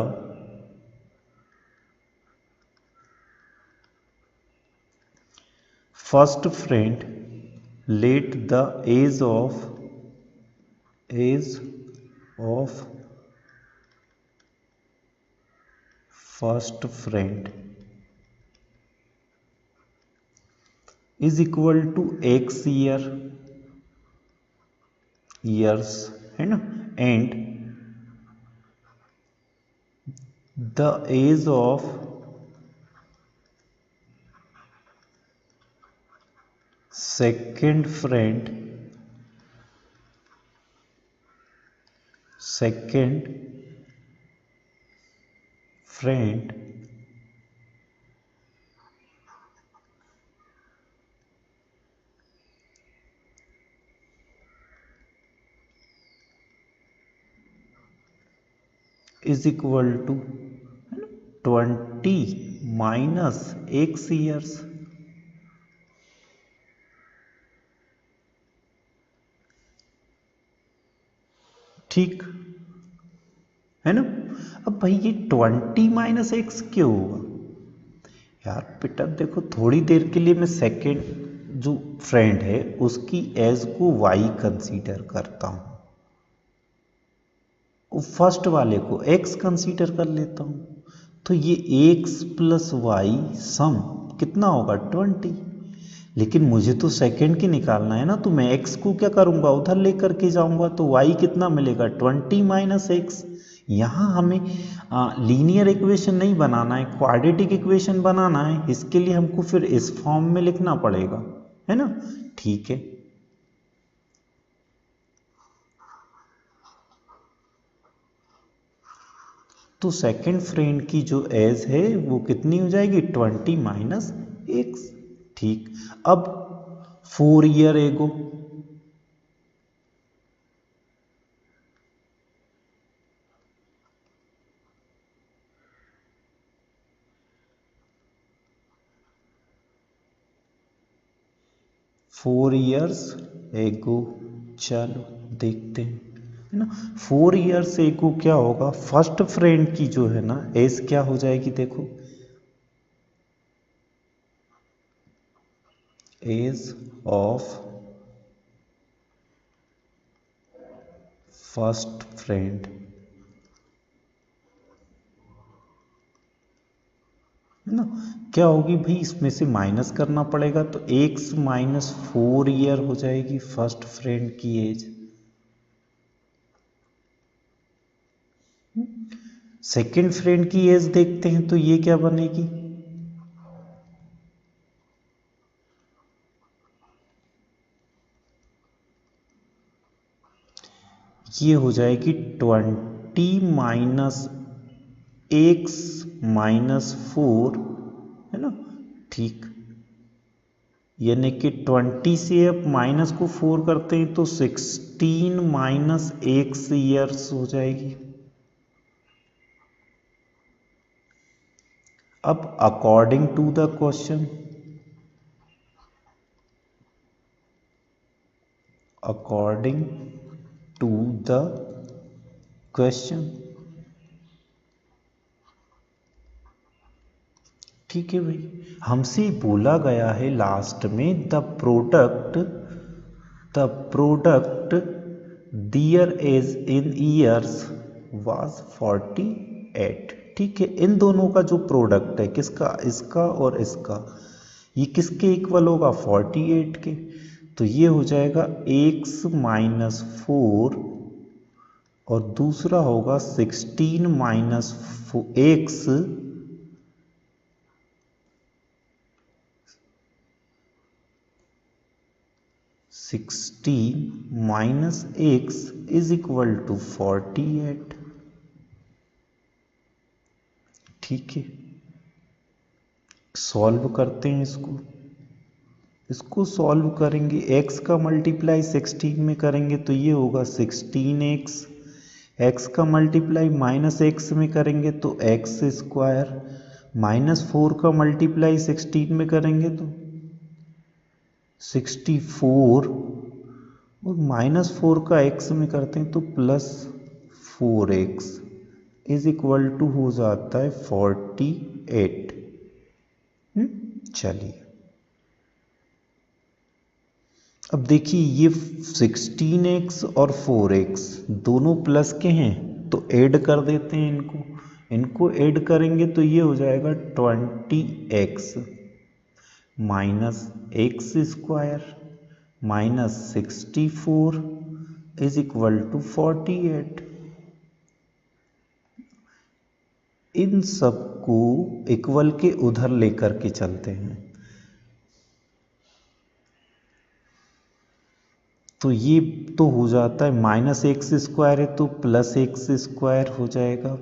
first friend, let the age of first friend is equal to x years है ना, and the age of second friend is equal to 20 minus x years. ठीक है ना। अब भाई ये 20 माइनस एक्स क्यों हुआ यार? बेटा देखो, थोड़ी देर के लिए मैं सेकेंड जो फ्रेंड है उसकी एज को y कंसीडर करता हूं, फर्स्ट वाले को x कंसीडर कर लेता हूं, तो ये x प्लस वाई सम कितना होगा? 20। लेकिन मुझे तो सेकंड की निकालना है ना, तो मैं x को क्या करूंगा? उधर लेकर के जाऊंगा, तो y कितना मिलेगा? 20 माइनस एक्स। यहाँ हमें लीनियर इक्वेशन नहीं बनाना है, क्वाड्रेटिक इक्वेशन बनाना है। इसके लिए हमको फिर इस फॉर्म में लिखना पड़ेगा, है ना। ठीक है, तो सेकंड फ्रेंड की जो एज है वो कितनी हो जाएगी? 20 माइनस एक्स। ठीक, अब 4 ईयर एगो, चलो देखते हैं, है ना। 4 ईयर्स एगो क्या होगा? फर्स्ट फ्रेंड की जो है ना एज क्या हो जाएगी? देखो, एज ऑफ फर्स्ट फ्रेंड है ना, क्या होगी भाई? इसमें से माइनस करना पड़ेगा, तो x माइनस 4 ईयर हो जाएगी फर्स्ट फ्रेंड की एज। सेकेंड फ्रेंड की एज देखते हैं, तो ये क्या बनेगी? ये हो जाएगी 20-x-4, है ना। ठीक, यानी कि 20 से अब माइनस को 4 करते हैं तो 16 - x ईयर्स हो जाएगी। अब according to the question, according to the question, ठीक है भाई, हमसे बोला गया है लास्ट में the product their age in years was 48। ठीक है, इन दोनों का जो प्रोडक्ट है किसका, इसका और इसका, ये किसके इक्वल होगा, 48 के। तो ये हो जाएगा x-4 और दूसरा होगा 16 - x इज इक्वल टू 48। ठीक है, सॉल्व करते हैं इसको सॉल्व करेंगे, x का मल्टीप्लाई 16 में करेंगे तो ये होगा 16x, x का मल्टीप्लाई -x में करेंगे तो x², -4 का मल्टीप्लाई 16 में करेंगे तो 64, और -4 का x में करते हैं तो +4x इज इक्वल टू हो जाता है 48। चलिए, अब देखिए ये 16x और 4x दोनों प्लस के हैं तो ऐड कर देते हैं इनको ऐड करेंगे तो ये हो जाएगा 20x -x² -64 is equal to 48। इन सबको इक्वल के उधर लेकर के चलते हैं तो ये तो हो जाता है -x² है तो +x² हो जाएगा,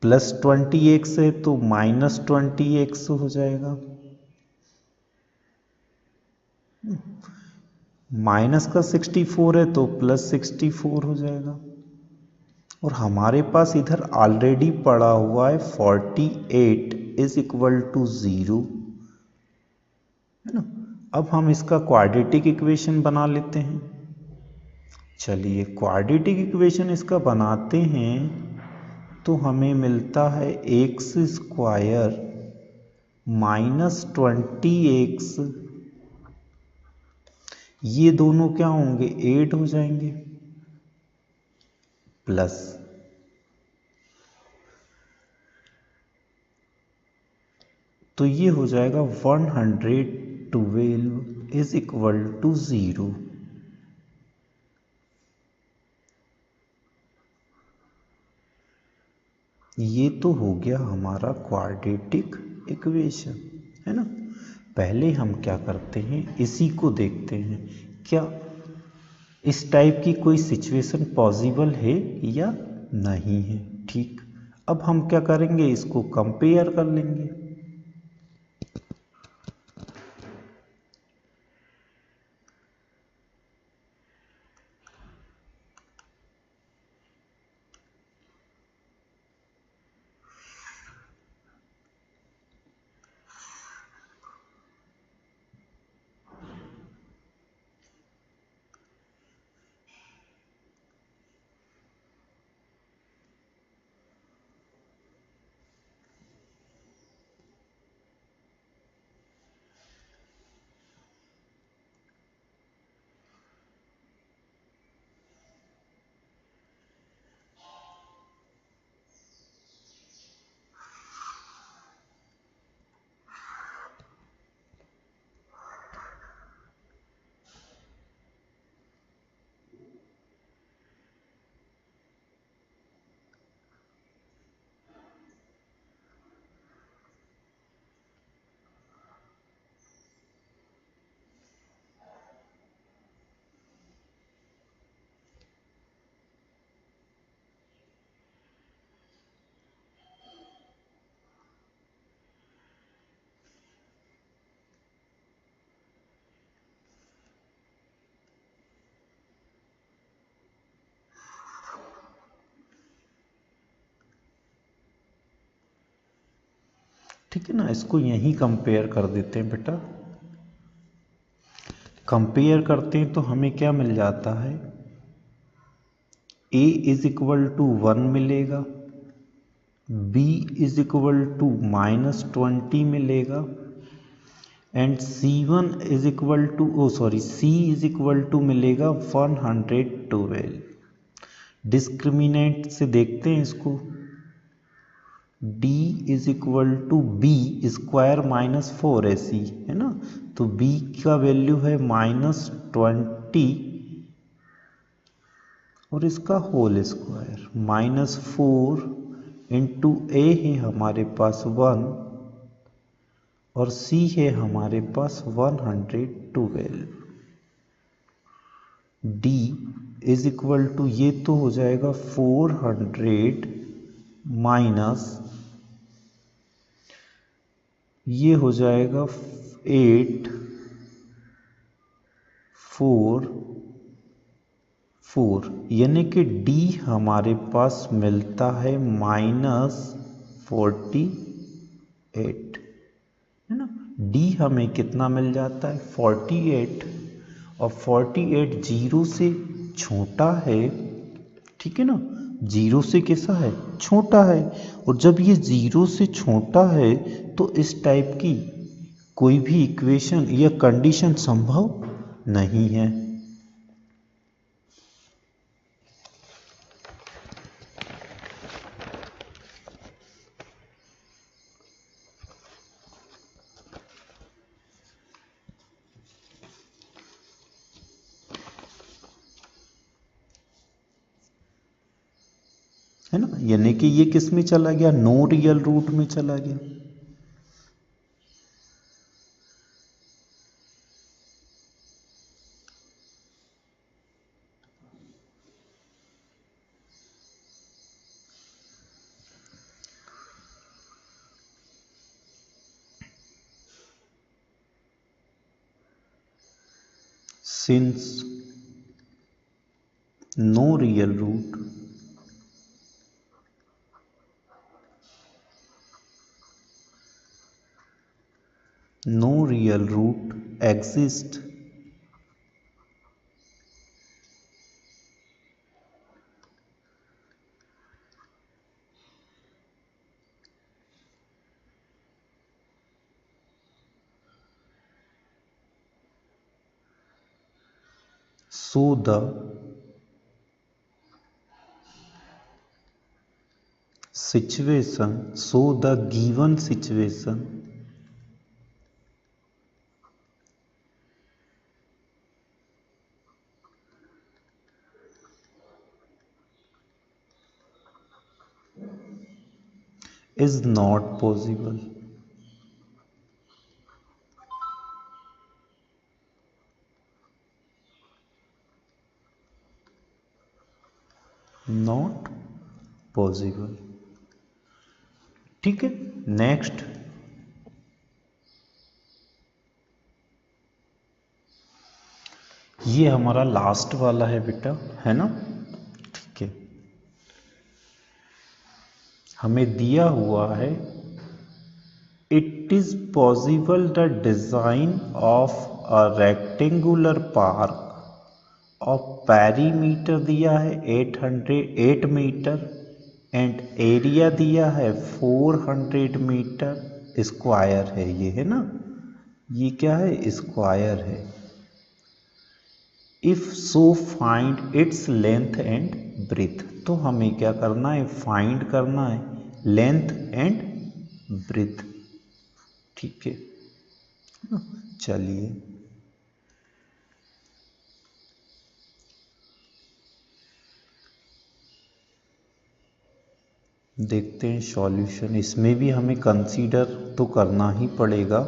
+20x है तो -20x हो जाएगा, माइनस का 64 है तो +64 हो जाएगा, और हमारे पास इधर ऑलरेडी पड़ा हुआ है 48 इज इक्वल टू 0, है ना। अब हम इसका क्वाड्रेटिक इक्वेशन बना लेते हैं। चलिए क्वाड्रेटिक इक्वेशन इसका बनाते हैं तो हमें मिलता है x² -20x, ये दोनों क्या होंगे 8 हो जाएंगे, प्लस तो ये हो जाएगा 112 इज इक्वल टू 0। ये तो हो गया हमारा क्वाड्रेटिक इक्वेशन, है ना। पहले हम क्या करते हैं, इसी को देखते हैं क्या इस टाइप की कोई सिचुएशन पॉसिबल है या नहीं है। ठीक, अब हम क्या करेंगे, इसको कंपेयर कर लेंगे। ठीक है ना, इसको यहीं कंपेयर कर देते हैं बेटा। कंपेयर करते हैं तो हमें क्या मिल जाता है, a इज इक्वल टू 1 मिलेगा, b इज इक्वल टू -20 मिलेगा, and c1 is equal to c is equal to मिलेगा 112। डिस्क्रिमिनेंट से देखते हैं इसको, d is equal to b square -4 ऐसी है ना, तो b का वैल्यू है -20 और इसका होल स्क्वायर, -4 इंटू ए है हमारे पास 1 और c है हमारे पास 112। d इज इक्वल टू, ये तो हो जाएगा 400 माइनस, ये हो जाएगा 8 4 4, यानी कि d हमारे पास मिलता है -48 है ना। d हमें कितना मिल जाता है 48, और 48 जीरो से छोटा है, ठीक है ना, जीरो से कैसा है, छोटा है। और जब ये जीरो से छोटा है तो इस टाइप की कोई भी इक्वेशन या कंडीशन संभव नहीं है। है ना, यानी कि ये किस में चला गया, नो रियल रूट में चला गया। Since no real root, no real root exists, so the given situation is not possible. Not possible, ठीक है। नेक्स्ट, ये हमारा लास्ट वाला है बेटा, है ना, ठीक है। हमें दिया हुआ है, it is possible the design of a rectangular park और पेरीमीटर दिया है 8 मीटर एंड एरिया दिया है 400 मीटर स्क्वायर है, ये है ना, ये क्या है, स्क्वायर है। If so find its length and breadth, तो हमें क्या करना है, फाइंड करना है लेंथ एंड ब्रेथ, ठीक है। चलिए देखते हैं सॉल्यूशन। इसमें भी हमें कंसीडर तो करना ही पड़ेगा,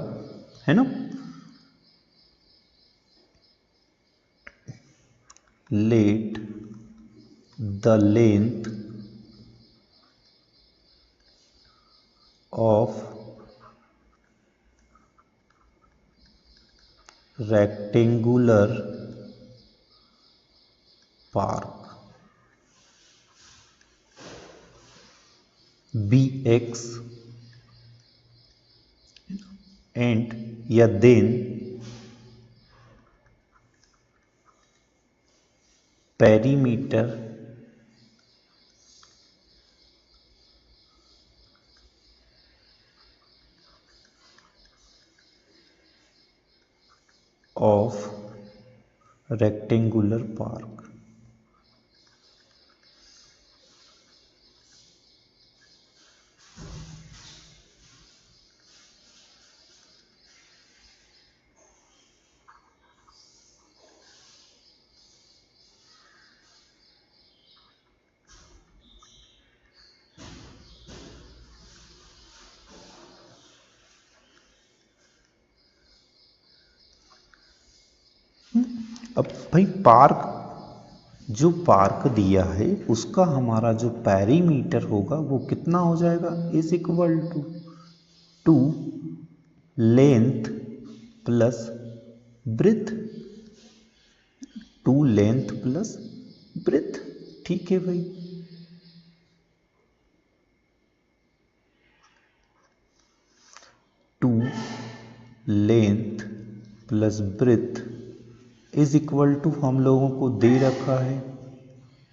है ना। Let the length of rectangular park bx and या then perimeter of rectangular park. अब भाई पार्क, जो पार्क दिया है उसका हमारा जो पेरीमीटर होगा वो कितना हो जाएगा, is equal to 2 length plus breadth, 2 length plus breadth. ठीक है भाई, two length plus breadth is equal to हम लोगों को दे रखा है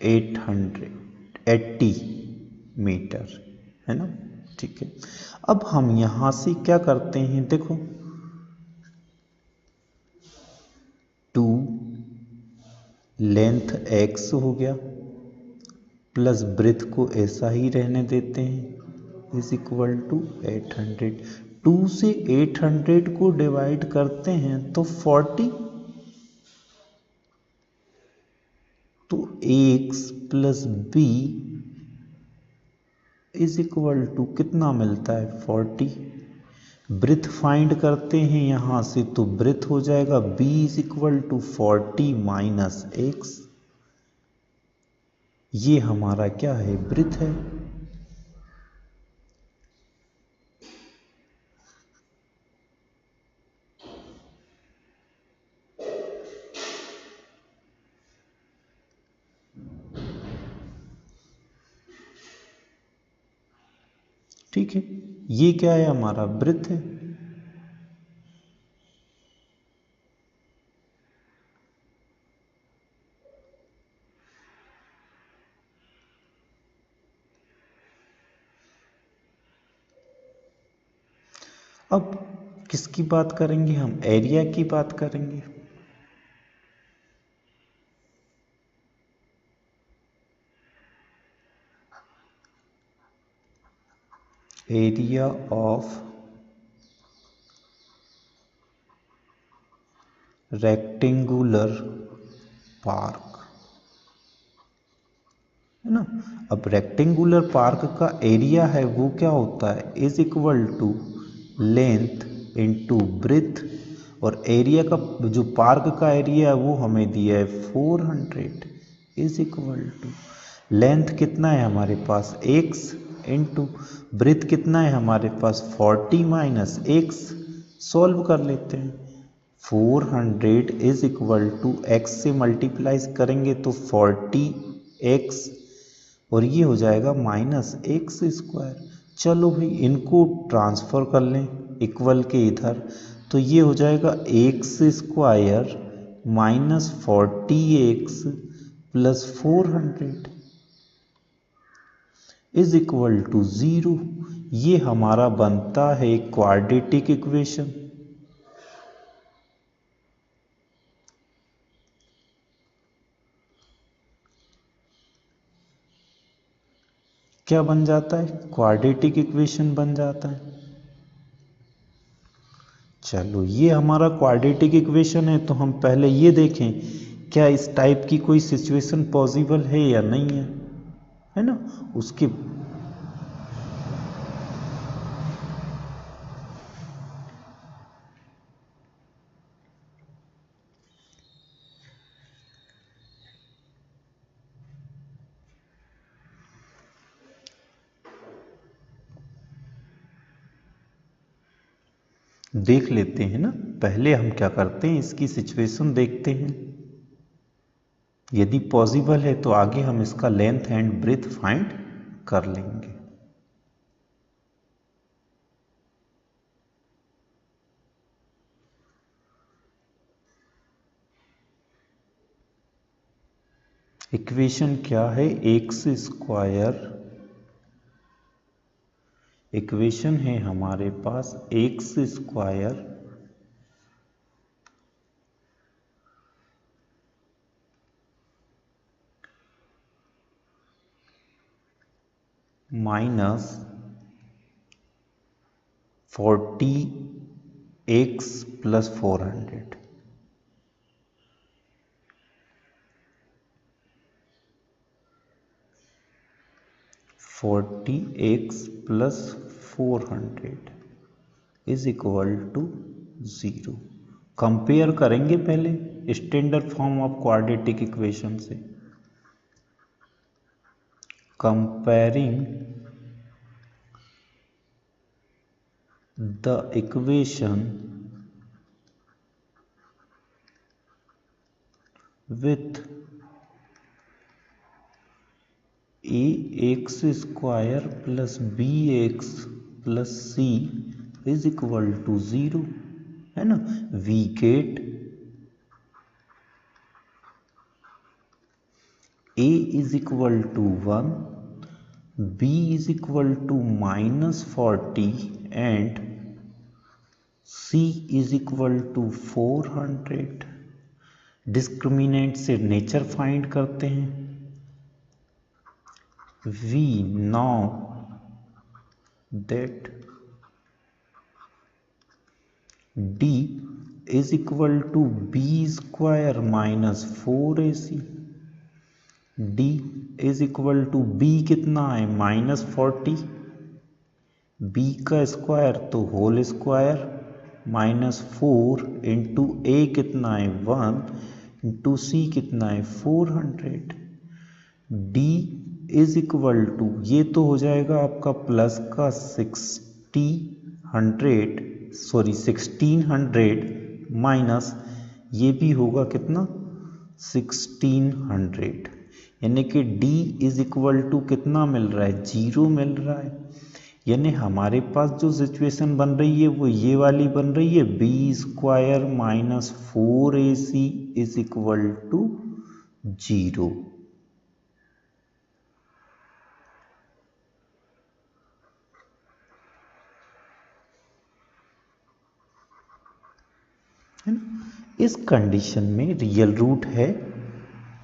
880 मीटर, है ना। ठीक है, अब हम यहां से क्या करते हैं, देखो 2 लेंथ x हो गया प्लस ब्रेथ को ऐसा ही रहने देते हैं इज इक्वल टू 800। 2 से 800 को डिवाइड करते हैं तो 40, तो x plus b is equal to कितना मिलता है 40। ब्रेथ फाइंड करते हैं यहां से, तो ब्रेथ हो जाएगा b is equal to 40 minus x, ये हमारा क्या है, ब्रेथ है। ठीक है, ये क्या है, हमारा ब्रेथ है। अब किसकी बात करेंगे हम, एरिया की बात करेंगे। एरिया ऑफ रेक्टेंगुलर पार्क, है ना। अब रेक्टेंगुलर पार्क का एरिया है वो क्या होता है, is equal to length into breadth, और एरिया का जो पार्क का एरिया है वो हमें दिया है 400 इज इक्वल टू लेंथ कितना है हमारे पास x इंटू ब्रेथ कितना है हमारे पास 40 माइनस x। सॉल्व कर लेते हैं, 400 इज इक्वल टू x से मल्टीप्लाई करेंगे तो 40x, और ये हो जाएगा माइनस एक्स स्क्वायर। चलो भाई इनको ट्रांसफर कर लें इक्वल के इधर, तो ये हो जाएगा x square minus 40x plus 400 is equal to 0। ये हमारा बनता है क्वाड्रेटिक इक्वेशन। क्या बन जाता है, क्वाड्रेटिक इक्वेशन बन जाता है। चलो ये हमारा क्वाड्रेटिक इक्वेशन है, तो हम पहले ये देखें क्या इस टाइप की कोई सिचुएशन पॉसिबल है या नहीं है ना। उसके देख लेते हैं ना, पहले हम क्या करते हैं, इसकी सिचुएशन देखते हैं, यदि पॉसिबल है तो आगे हम इसका लेंथ एंड ब्रेथ फाइंड कर लेंगे। इक्वेशन क्या है? एक्स स्क्वायर, इक्वेशन है हमारे पास x square minus 40x plus 400। Forty x plus 400 is equal to 0। Compare करेंगे पहले standard form of quadratic equation से। Comparing the equation with a x square plus B x plus C is equal to 0, है ना। We get a is equal to 1, b is equal to -40 and c is equal to 400। Discriminant से nature find करते हैं। we know that d is equal to b square minus 4ac। d is equal to b कितना है? -40, b का square तो whole square, -4 into a कितना है? 1 into c कितना है? 400। d इज इक्वल टू, ये तो हो जाएगा आपका प्लस का 1600 माइनस ये भी होगा कितना? 1600, यानी कि d इज इक्वल टू कितना मिल रहा है? 0 मिल रहा है। यानी हमारे पास जो सिचुएशन बन रही है वो ये वाली बन रही है, b square minus 4ac is equal to 0। है ना। इस कंडीशन में रियल रूट है,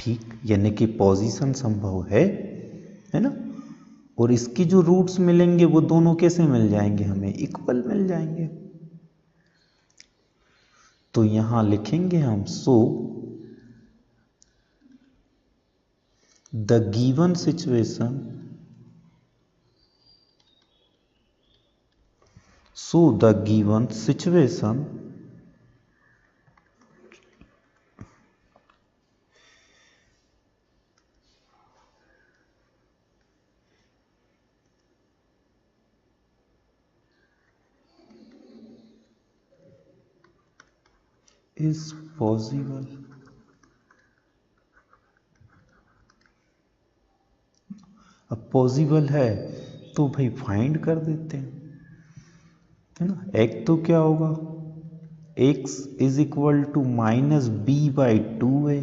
ठीक, यानी कि पोजीशन संभव है ना। और इसकी जो रूट्स मिलेंगे वो दोनों कैसे मिल जाएंगे? हमें इक्वल मिल जाएंगे। तो यहां लिखेंगे हम, so the given situation, so the given situation is possible। अब पॉसिबल है तो भाई फाइंड कर देते हैं, है ना। एक तो क्या होगा? x is equal to -b/2 है,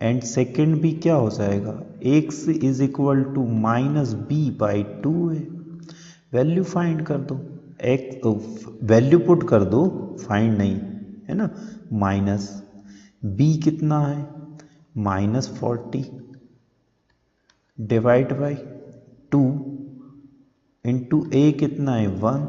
एंड सेकेंड भी क्या हो जाएगा? x is equal to -b/2 है। वैल्यू फाइंड कर दो, x वैल्यू पुट कर दो, फाइंड नहीं, है ना। माइनस b कितना है? -40 डिवाइड बाई 2 इंटू a कितना है? 1।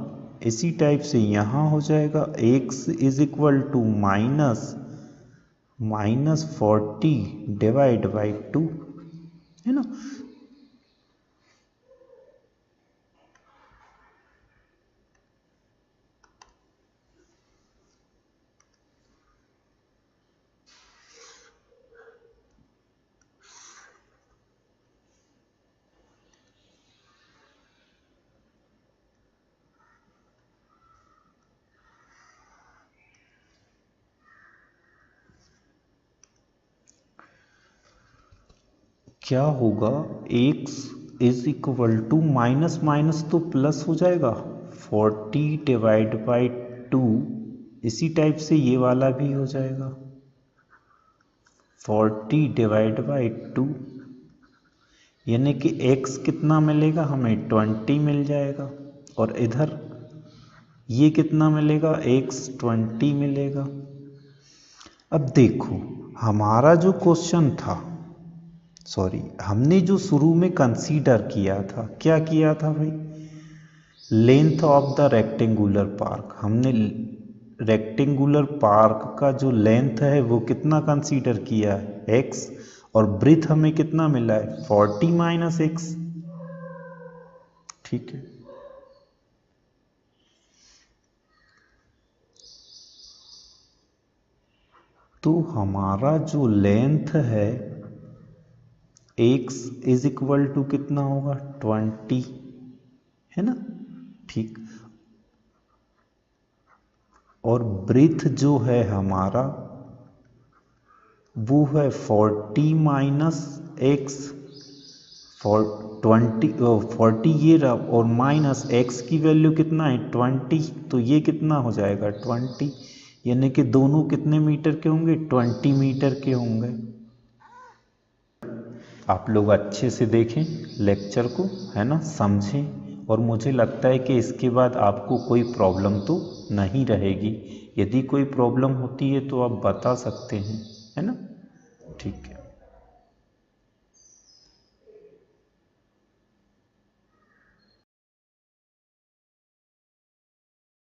इसी टाइप से यहां हो जाएगा x is equal to -40 divide by 2, है ना। क्या होगा? x is equal to minus minus तो प्लस हो जाएगा, 40 डिवाइड बाई 2। इसी टाइप से ये वाला भी हो जाएगा 40 डिवाइड बाई 2 यानी कि x कितना मिलेगा हमें 20 मिल जाएगा, और इधर ये कितना मिलेगा x 20 मिलेगा। अब देखो हमारा जो क्वेश्चन था, सॉरी हमने जो शुरू में कंसीडर किया था, क्या किया था भाई, length of the rectangular park. हमने रेक्टेंगुलर पार्क का जो लेंथ है वो कितना कंसीडर किया है x, और ब्रीथ हमें कितना मिला है 40 माइनस x। ठीक है, तो हमारा जो लेंथ है x इज इक्वल टू कितना होगा 20, है ना। ठीक, और ब्रीथ जो है हमारा वो है 40 माइनस एक्स, 40 ये रहा, और माइनस x की वैल्यू कितना है 20, तो ये कितना हो जाएगा 20, यानी कि दोनों कितने मीटर के होंगे 20 मीटर के होंगे। आप लोग अच्छे से देखें लेक्चर को, है ना, समझें, और मुझे लगता है कि इसके बाद आपको कोई प्रॉब्लम तो नहीं रहेगी। यदि कोई प्रॉब्लम होती है तो आप बता सकते हैं, है ना। ठीक है।